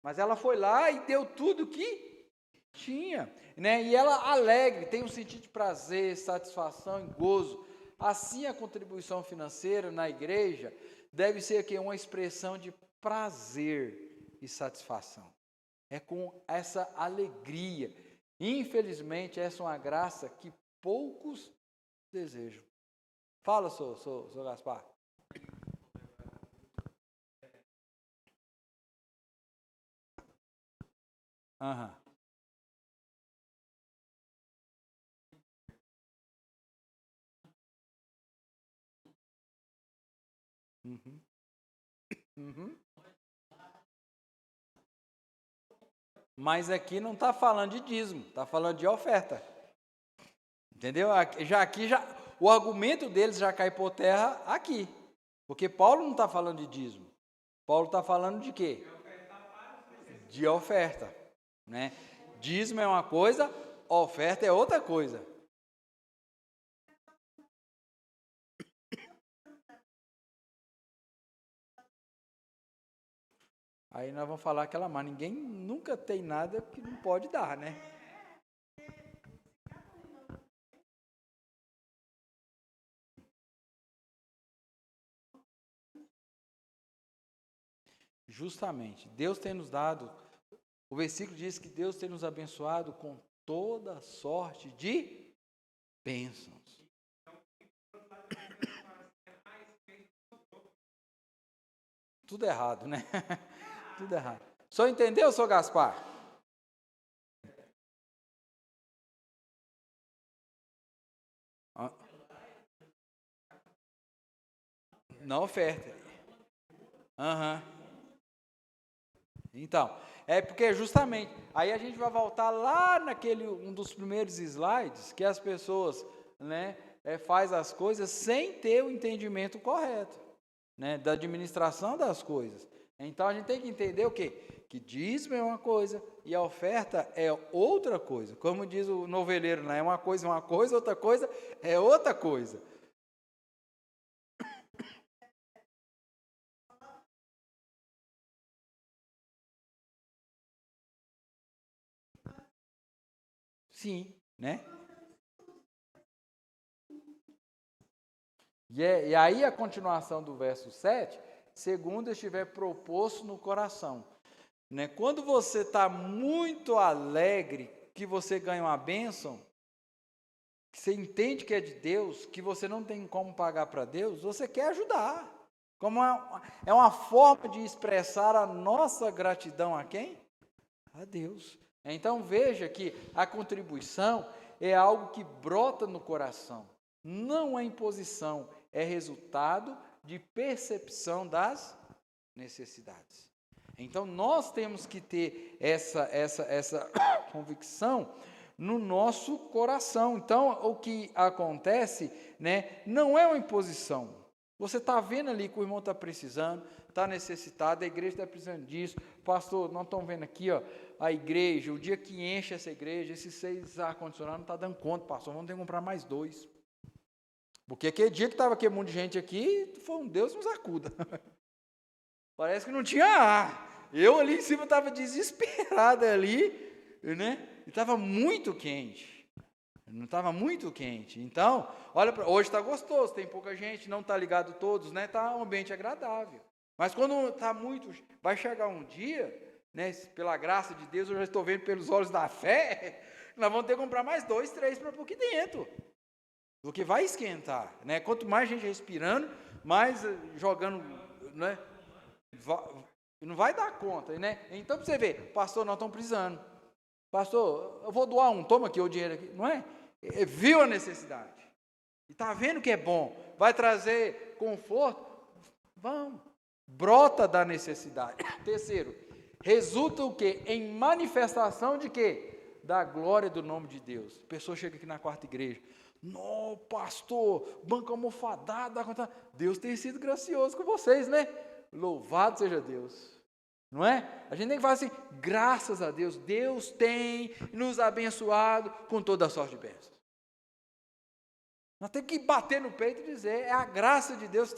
Mas ela foi lá e deu tudo que tinha, né? E ela alegre, tem um sentido de prazer, satisfação e gozo. Assim a contribuição financeira na igreja deve ser aqui uma expressão de prazer e satisfação. É com essa alegria. Infelizmente, essa é uma graça que poucos desejam. Fala, sou Gaspar. Aham. Uhum. Uhum. Mas aqui não está falando de dízimo, está falando de oferta. Entendeu? Aqui o argumento deles já cai por terra aqui. Porque Paulo não está falando de dízimo. Paulo está falando de quê? De oferta. Né? Dízimo é uma coisa, oferta é outra coisa. Aí nós vamos falar aquela mais, ninguém nunca tem nada que não pode dar, né? Justamente, Deus tem nos dado, o versículo diz que Deus tem nos abençoado com toda sorte de bênçãos. Tudo errado, né? Tudo errado. Só entendeu, seu Gaspar? Não oferta. Aham. Então, é porque justamente, aí a gente vai voltar lá naquele, um dos primeiros slides, que as pessoas, né, faz as coisas sem ter o entendimento correto, né, da administração das coisas. Então a gente tem que entender o quê? Que dízimo é uma coisa e a oferta é outra coisa. Como diz o noveleiro, né? Uma coisa, outra coisa é outra coisa. Sim, né? E aí a continuação do verso 7, segundo estiver proposto no coração. Né? Quando você está muito alegre, que você ganha uma bênção, que você entende que é de Deus, que você não tem como pagar para Deus, você quer ajudar. É uma forma de expressar a nossa gratidão a quem? A Deus. Então veja que a contribuição é algo que brota no coração, não é imposição, é resultado de percepção das necessidades. Então nós temos que ter essa convicção no nosso coração. Então o que acontece, né, não é uma imposição. Você está vendo ali que o irmão está precisando, está necessitado, a igreja está precisando disso. Pastor, nós estamos vendo aqui, ó, a igreja, o dia que enche essa igreja, esses 6 ar-condicionados não está dando conta, pastor, vamos ter que comprar mais 2. Porque aquele dia que estava aquele monte de gente aqui, foi um Deus nos acuda. Parece que não tinha ar. Eu ali em cima estava desesperado ali, né? E estava muito quente. Não estava muito quente. Então, olha, hoje está gostoso, tem pouca gente, não está ligado todos, né? Está um ambiente agradável. Mas quando está muito, vai chegar um dia, né? Pela graça de Deus, eu já estou vendo pelos olhos da fé, nós vamos ter que comprar mais 2, 3 para pôr aqui dentro. Porque vai esquentar, né? Quanto mais gente respirando, mais jogando, né? Não vai dar conta, né? Então, para você ver, pastor, nós estamos precisando. Pastor, eu vou doar toma aqui o dinheiro aqui, não é? Viu a necessidade. E está vendo que é bom, vai trazer conforto, vamos. Brota da necessidade. Terceiro, resulta o quê? Em manifestação de quê? Da glória do nome de Deus. A pessoa chega aqui na quarta igreja, não, pastor, banco almofadado, Deus tem sido gracioso com vocês, né? Louvado seja Deus. Não é? A gente tem que falar assim, graças a Deus, Deus tem nos abençoado com toda a sorte de bênçãos. Nós temos que bater no peito e dizer, é a graça de Deus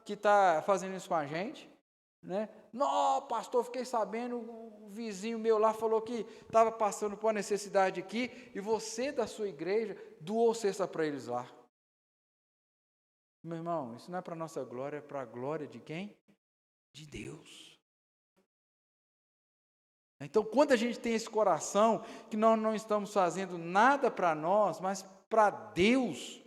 que está fazendo isso com a gente. Né? Não, pastor, fiquei sabendo, o vizinho meu lá falou que estava passando por uma necessidade aqui, e você da sua igreja doou cesta para eles lá. Meu irmão, isso não é para a nossa glória, é para a glória de quem? De Deus. Então, quando a gente tem esse coração, que nós não estamos fazendo nada para nós, mas para Deus,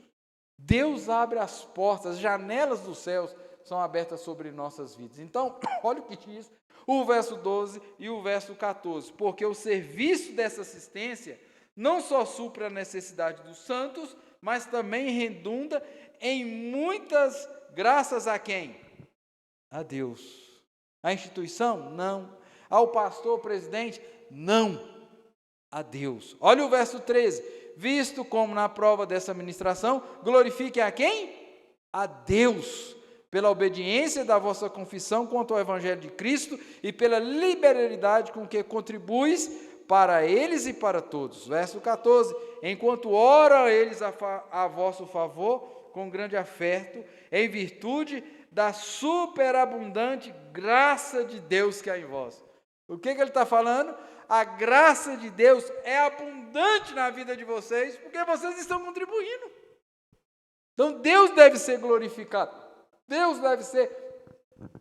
Deus abre as portas, as janelas dos céus são abertas sobre nossas vidas. Então, olha o que diz o verso 12 e o verso 14. Porque o serviço dessa assistência não só supre a necessidade dos santos, mas também redunda em muitas graças a quem? A Deus. A instituição? Não. Ao pastor, presidente? Não. A Deus. Olha o verso 13. Visto como na prova dessa ministração, glorifiquem a quem? A Deus, pela obediência da vossa confissão quanto ao Evangelho de Cristo e pela liberalidade com que contribuis para eles e para todos. Verso 14. Enquanto oram eles a vosso favor, com grande afeto, em virtude da superabundante graça de Deus que há em vós. O que ele está falando? A graça de Deus é abundante na vida de vocês, porque vocês estão contribuindo. Então, Deus deve ser glorificado, Deus deve ser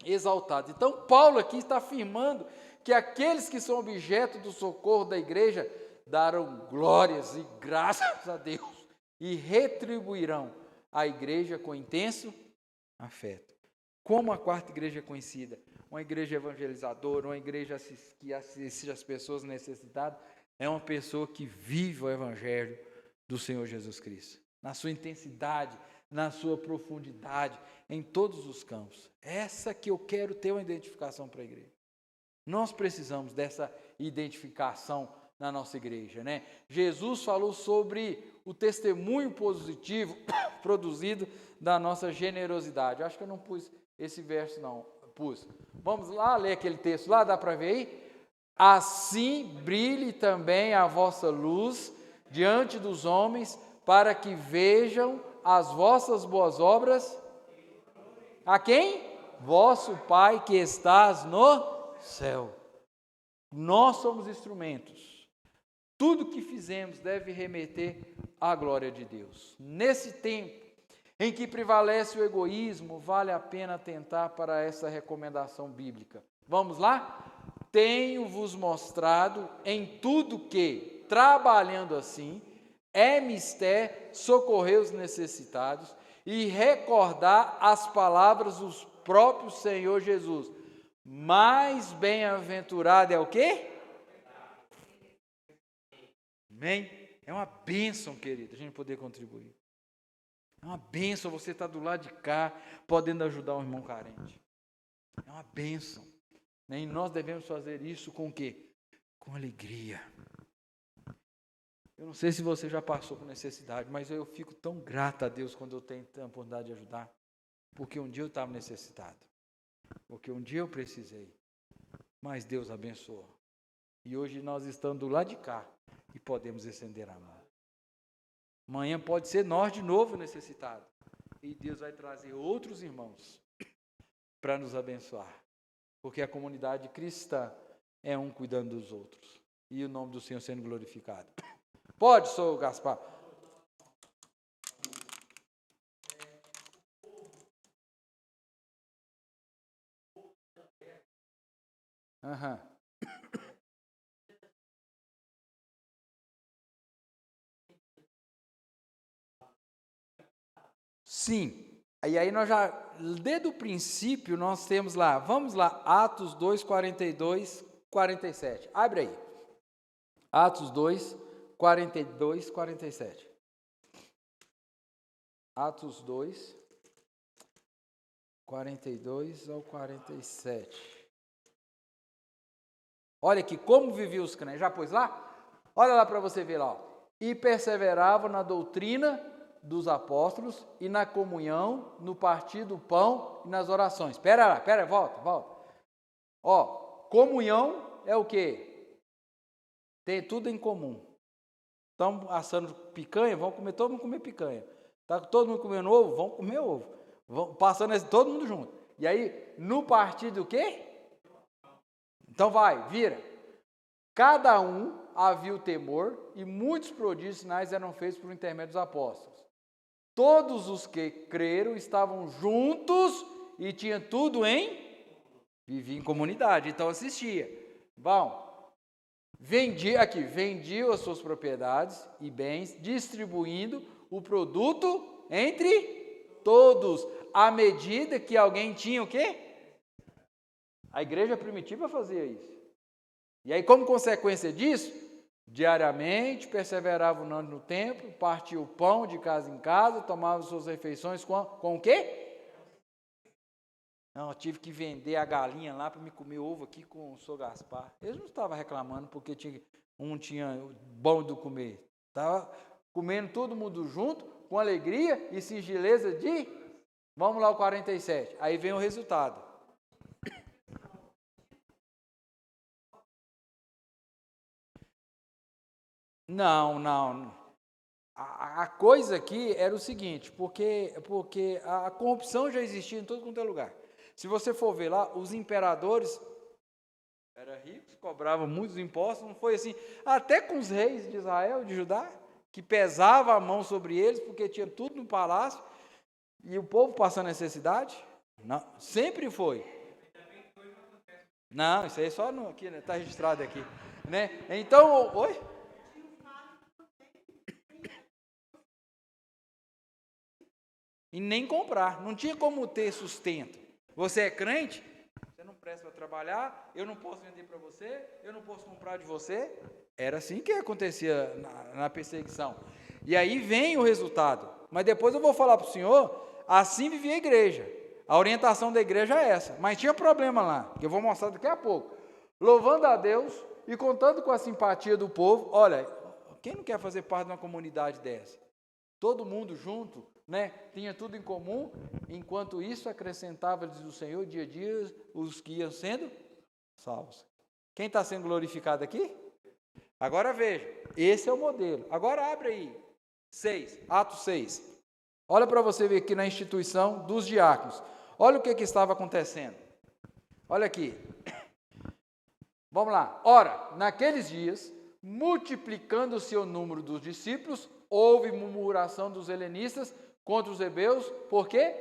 exaltado. Então, Paulo aqui está afirmando que aqueles que são objeto do socorro da igreja darão glórias e graças a Deus e retribuirão a igreja com intenso afeto. Como a quarta igreja é conhecida? Uma igreja evangelizadora, uma igreja que assiste as pessoas necessitadas, é uma pessoa que vive o evangelho do Senhor Jesus Cristo, na sua intensidade, na sua profundidade, em todos os campos. Essa que eu quero ter uma identificação para a igreja. Nós precisamos dessa identificação na nossa igreja, né? Jesus falou sobre o testemunho positivo produzido da nossa generosidade. Acho que eu não pus esse verso, não. Pus. Vamos lá ler aquele texto lá, dá para ver aí? Assim brilhe também a vossa luz diante dos homens, para que vejam as vossas boas obras. A quem? Vosso Pai que estás no céu. Nós somos instrumentos. Tudo que fizemos deve remeter à glória de Deus. Nesse tempo em que prevalece o egoísmo, vale a pena atentar para essa recomendação bíblica. Vamos lá? Tenho-vos mostrado em tudo que, trabalhando assim, é mister socorrer os necessitados e recordar as palavras do próprio Senhor Jesus. Mais bem-aventurado é o quê? Amém? É uma bênção, querido, a gente poder contribuir. É uma bênção você estar do lado de cá, podendo ajudar um irmão carente. É uma bênção. E nós devemos fazer isso com o quê? Com alegria. Eu não sei se você já passou por necessidade, mas eu fico tão grato a Deus quando eu tenho a oportunidade de ajudar. Porque um dia eu estava necessitado. Porque um dia eu precisei. Mas Deus abençoou. E hoje nós estamos do lado de cá e podemos estender a mão. Amanhã pode ser nós de novo necessitados. E Deus vai trazer outros irmãos para nos abençoar. Porque a comunidade cristã é um cuidando dos outros. E o nome do Senhor sendo glorificado. Pode, sou Gaspar. Aham. Sim. E aí nós já, desde o princípio, nós temos lá, vamos lá, Atos 2, 42, 47. Abre aí. Atos 2, 42, 47. Atos 2, 42 ao 47. Olha aqui, como viviam os crentes. Já pôs lá? Olha lá para você ver lá. Ó. E perseveravam na doutrina dos apóstolos e na comunhão, no partir do pão e nas orações. Espera lá, volta. Ó, comunhão é o quê? Tem tudo em comum. Estamos assando picanha, vamos comer, todo mundo comer picanha. Está todo mundo comendo ovo? Vamos comer ovo. Vamos passando todo mundo junto. E aí, no partir do quê? Então vai, vira. Cada um havia o temor e muitos prodígios e sinais eram feitos por intermédio dos apóstolos. Todos os que creram estavam juntos e tinha tudo vivia em comunidade, então assistia. Bom, vendiam as suas propriedades e bens, distribuindo o produto entre todos, à medida que alguém tinha o quê? A igreja primitiva fazia isso. E aí, como consequência disso, diariamente perseverava unânime no templo, partia o pão de casa em casa, tomava suas refeições com o quê? Não, eu tive que vender a galinha lá para me comer ovo aqui com o Sr. Gaspar. Eles não estavam reclamando porque um tinha bom do comer. Estava comendo todo mundo junto, com alegria e singeleza de... Vamos lá, o 47. Aí vem o resultado. Não. A coisa aqui era o seguinte, porque a corrupção já existia em todo quanto é lugar. Se você for ver lá, os imperadores eram ricos, cobravam muitos impostos, não foi assim, até com os reis de Israel, de Judá, que pesava a mão sobre eles, porque tinha tudo no palácio, e o povo passando necessidade. Não, sempre foi. Não, isso aí só aqui, né? Está registrado aqui. Né? Então, oi? E nem comprar, não tinha como ter sustento. Você é crente, você não presta para trabalhar, eu não posso vender para você, eu não posso comprar de você. Era assim que acontecia na perseguição. E aí vem o resultado. Mas depois eu vou falar para o senhor, assim vivia a igreja. A orientação da igreja é essa. Mas tinha problema lá, que eu vou mostrar daqui a pouco. Louvando a Deus e contando com a simpatia do povo. Olha, Quem não quer fazer parte de uma comunidade dessa? Todo mundo junto, né? Tinha tudo em comum. Enquanto isso, acrescentava, diz o Senhor, dia a dia, os que iam sendo salvos. Quem está sendo glorificado aqui? Agora veja, esse é o modelo. Agora abre aí, Atos 6. Olha para você ver aqui na instituição dos diáconos. Olha o que estava acontecendo. Olha aqui. Vamos lá. Ora, naqueles dias, multiplicando-se o número dos discípulos, houve murmuração dos helenistas contra os hebreus, porque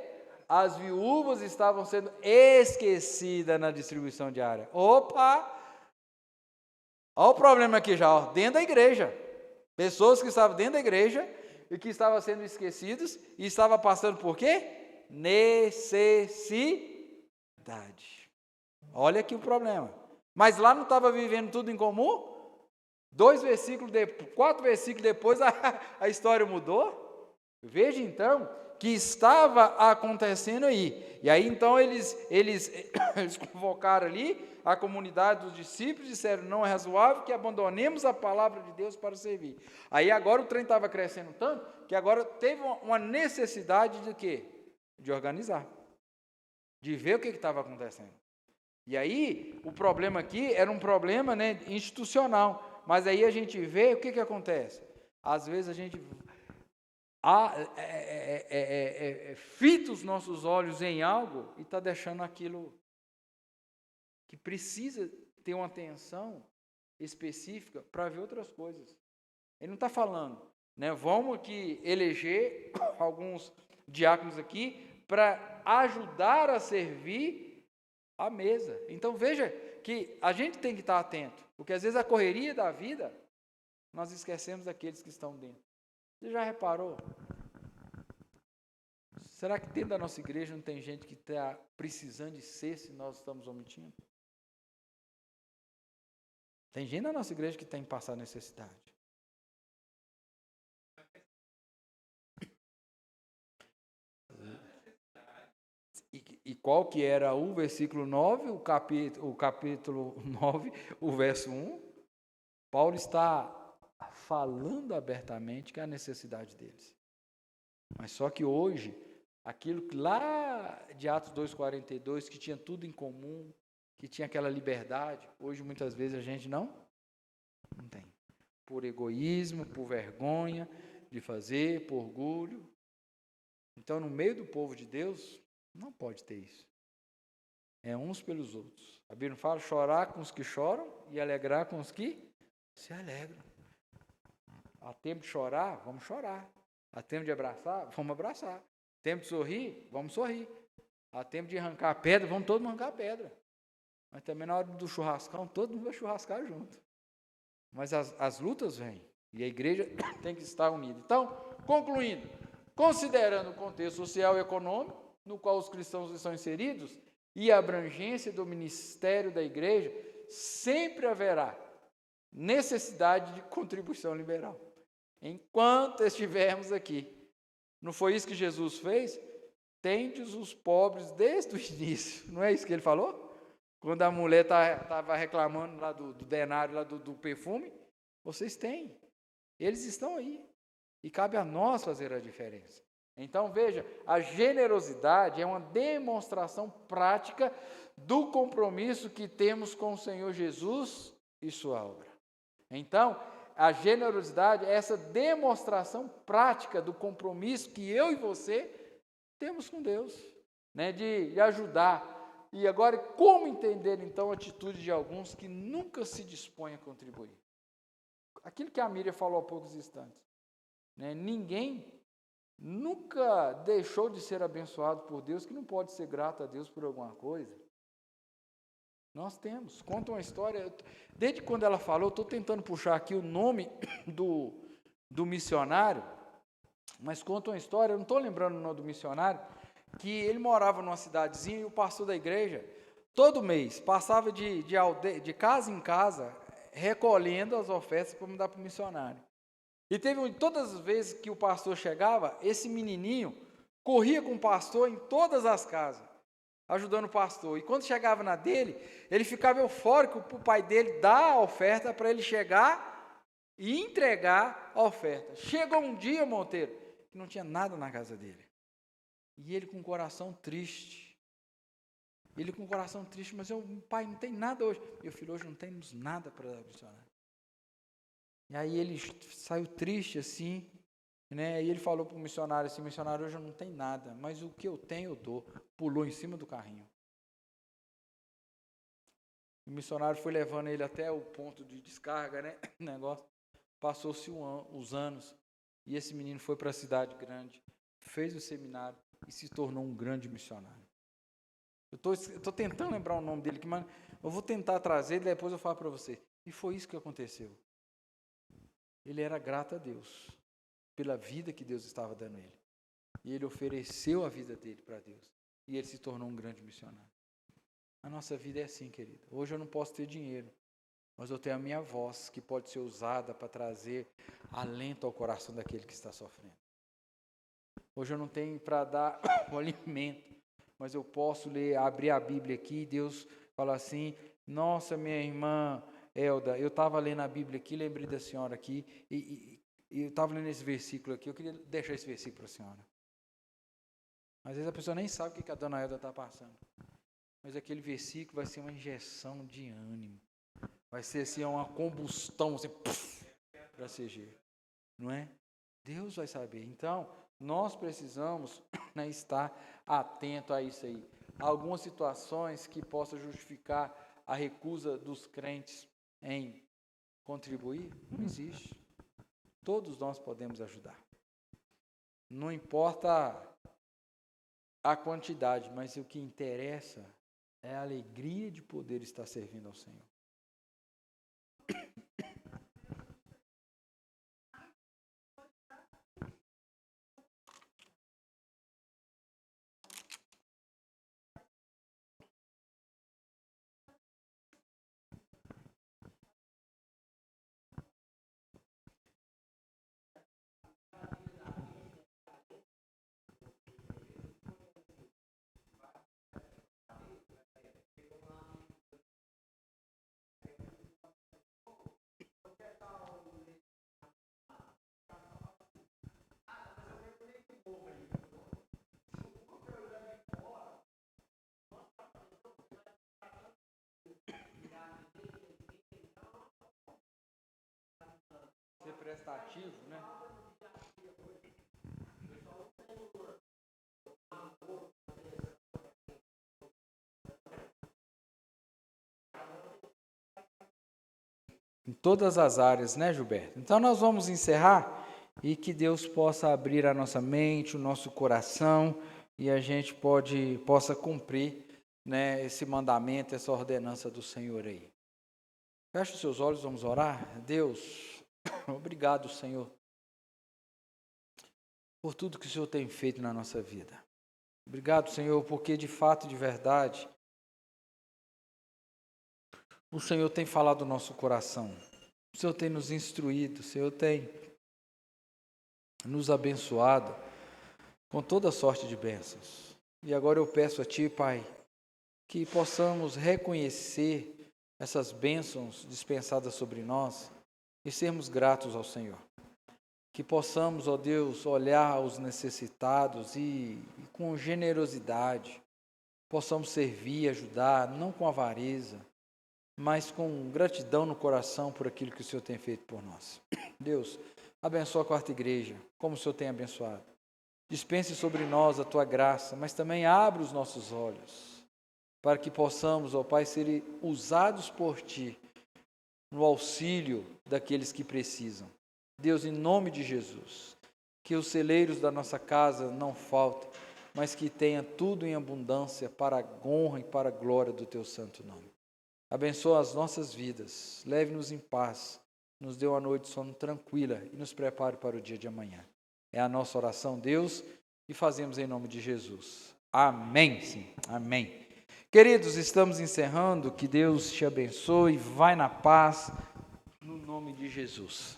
as viúvas estavam sendo esquecidas na distribuição diária. Opa! Olha o problema aqui já, ó, dentro da igreja. Pessoas que estavam dentro da igreja e que estavam sendo esquecidas e estavam passando por quê? Necessidade. Olha aqui o problema. Mas lá não estava vivendo tudo em comum? 4 versículos depois a história mudou. Veja então que estava acontecendo aí. E aí então eles convocaram ali a comunidade dos discípulos, disseram, não é razoável que abandonemos a palavra de Deus para servir. Aí agora o trem estava crescendo tanto, que agora teve uma necessidade de quê? De organizar, de ver o que estava acontecendo. E aí o problema aqui era um problema, né, institucional, mas aí a gente vê o que acontece. Às vezes a gente fita os nossos olhos em algo e está deixando aquilo que precisa ter uma atenção específica para ver outras coisas. Ele não está falando, né? Vamos aqui eleger alguns diáconos aqui para ajudar a servir a mesa. Então veja que a gente tem que estar atento, porque às vezes a correria da vida, nós esquecemos daqueles que estão dentro. Você já reparou? Será que dentro da nossa igreja não tem gente que está precisando de ser se nós estamos omitindo? Tem gente na nossa igreja que tem que passar necessidade. E qual que era o versículo 9, o capítulo 9, o verso 1? Paulo está falando abertamente que é a necessidade deles. Mas só que hoje, aquilo que lá de Atos 2,42, que tinha tudo em comum, que tinha aquela liberdade, hoje muitas vezes a gente não tem. Por egoísmo, por vergonha de fazer, por orgulho. Então, no meio do povo de Deus, não pode ter isso. É uns pelos outros. A Bíblia fala chorar com os que choram e alegrar com os que se alegram. Há tempo de chorar, vamos chorar. Há tempo de abraçar, vamos abraçar. Tempo de sorrir, vamos sorrir. Há tempo de arrancar a pedra, vamos todos arrancar a pedra. Mas também na hora do churrascão, todo mundo vai churrascar junto. Mas as lutas vêm. E a igreja tem que estar unida. Então, concluindo, considerando o contexto social e econômico, no qual os cristãos estão inseridos, e a abrangência do ministério da igreja, sempre haverá necessidade de contribuição liberal. Enquanto estivermos aqui. Não foi isso que Jesus fez? Tendes os pobres desde o início. Não é isso que ele falou? Quando a mulher estava reclamando lá do denário, lá do perfume, vocês têm. Eles estão aí. E cabe a nós fazer a diferença. Então, veja, a generosidade é uma demonstração prática do compromisso que temos com o Senhor Jesus e sua obra. Então, a generosidade é essa demonstração prática do compromisso que eu e você temos com Deus, né, de ajudar. E agora, como entender, então, a atitude de alguns que nunca se dispõem a contribuir? Aquilo que a Miriam falou há poucos instantes. Né, ninguém nunca deixou de ser abençoado por Deus que não pode ser grato a Deus por alguma coisa. Nós temos. Conta uma história. Desde quando ela falou, eu estou tentando puxar aqui o nome do missionário, mas conta uma história, eu não estou lembrando o nome do missionário, que ele morava numa cidadezinha e o pastor da igreja, todo mês, passava de casa em casa, recolhendo as ofertas para mandar para o missionário. E todas as vezes que o pastor chegava, esse menininho corria com o pastor em todas as casas, ajudando o pastor. E quando chegava na dele, ele ficava eufórico para o pai dele dar a oferta para ele chegar e entregar a oferta. Chegou um dia, Monteiro, que não tinha nada na casa dele. E ele com o coração triste. Mas pai, não tem nada hoje. Meu filho, hoje não temos nada para missionar. E aí ele saiu triste assim, né? E ele falou para o missionário assim, missionário, hoje eu não tenho nada, mas o que eu tenho eu dou. Pulou em cima do carrinho. O missionário foi levando ele até o ponto de descarga, né? Negócio. Passou-se os anos e esse menino foi para a cidade grande, fez o seminário e se tornou um grande missionário. Eu estou tentando lembrar o nome dele, mas eu vou tentar trazer e depois eu falo para você. E foi isso que aconteceu. Ele era grato a Deus pela vida que Deus estava dando a ele. E ele ofereceu a vida dele para Deus. E ele se tornou um grande missionário. A nossa vida é assim, querida. Hoje eu não posso ter dinheiro, mas eu tenho a minha voz que pode ser usada para trazer alento ao coração daquele que está sofrendo. Hoje eu não tenho para dar o alimento, mas eu posso abrir a Bíblia aqui e Deus fala assim, nossa, minha irmã Elda, eu estava lendo a Bíblia aqui, lembrei da senhora aqui, e eu estava lendo esse versículo aqui, eu queria deixar esse versículo para a senhora. Às vezes a pessoa nem sabe o que a dona Elda está passando. Mas aquele versículo vai ser uma injeção de ânimo. Vai ser assim, uma combustão, assim, para CG. Não é? Deus vai saber. Então, nós precisamos, né, estar atento a isso aí. Há algumas situações que possam justificar a recusa dos crentes em contribuir? Não existe. Todos nós podemos ajudar. Não importa a quantidade, mas o que interessa é a alegria de poder estar servindo ao Senhor. Ser prestativo, né? Em todas as áreas, né, Gilberto? Então nós vamos encerrar e que Deus possa abrir a nossa mente, o nosso coração e a gente possa cumprir, né, esse mandamento, essa ordenança do Senhor aí. Feche os seus olhos, vamos orar. Deus, obrigado, Senhor, por tudo que o Senhor tem feito na nossa vida. Obrigado, Senhor, porque de fato, de verdade, o Senhor tem falado no nosso coração. O Senhor tem nos instruído, o Senhor tem nos abençoado com toda sorte de bênçãos. E agora eu peço a Ti, Pai, que possamos reconhecer essas bênçãos dispensadas sobre nós e sermos gratos ao Senhor. Que possamos, ó Deus, olhar aos necessitados e com generosidade possamos servir, ajudar, não com avareza, mas com gratidão no coração por aquilo que o Senhor tem feito por nós. Deus, abençoa a quarta igreja, como o Senhor tem abençoado. Dispense sobre nós a Tua graça, mas também abre os nossos olhos, para que possamos, ó Pai, ser usados por Ti no auxílio daqueles que precisam. Deus, em nome de Jesus, que os celeiros da nossa casa não faltem, mas que tenha tudo em abundância para a honra e para a glória do Teu santo nome. Abençoa as nossas vidas, leve-nos em paz, nos dê uma noite de sono tranquila e nos prepare para o dia de amanhã. É a nossa oração, Deus, e fazemos em nome de Jesus. Amém, sim, amém. Queridos, estamos encerrando, que Deus te abençoe, vai na paz, no nome de Jesus.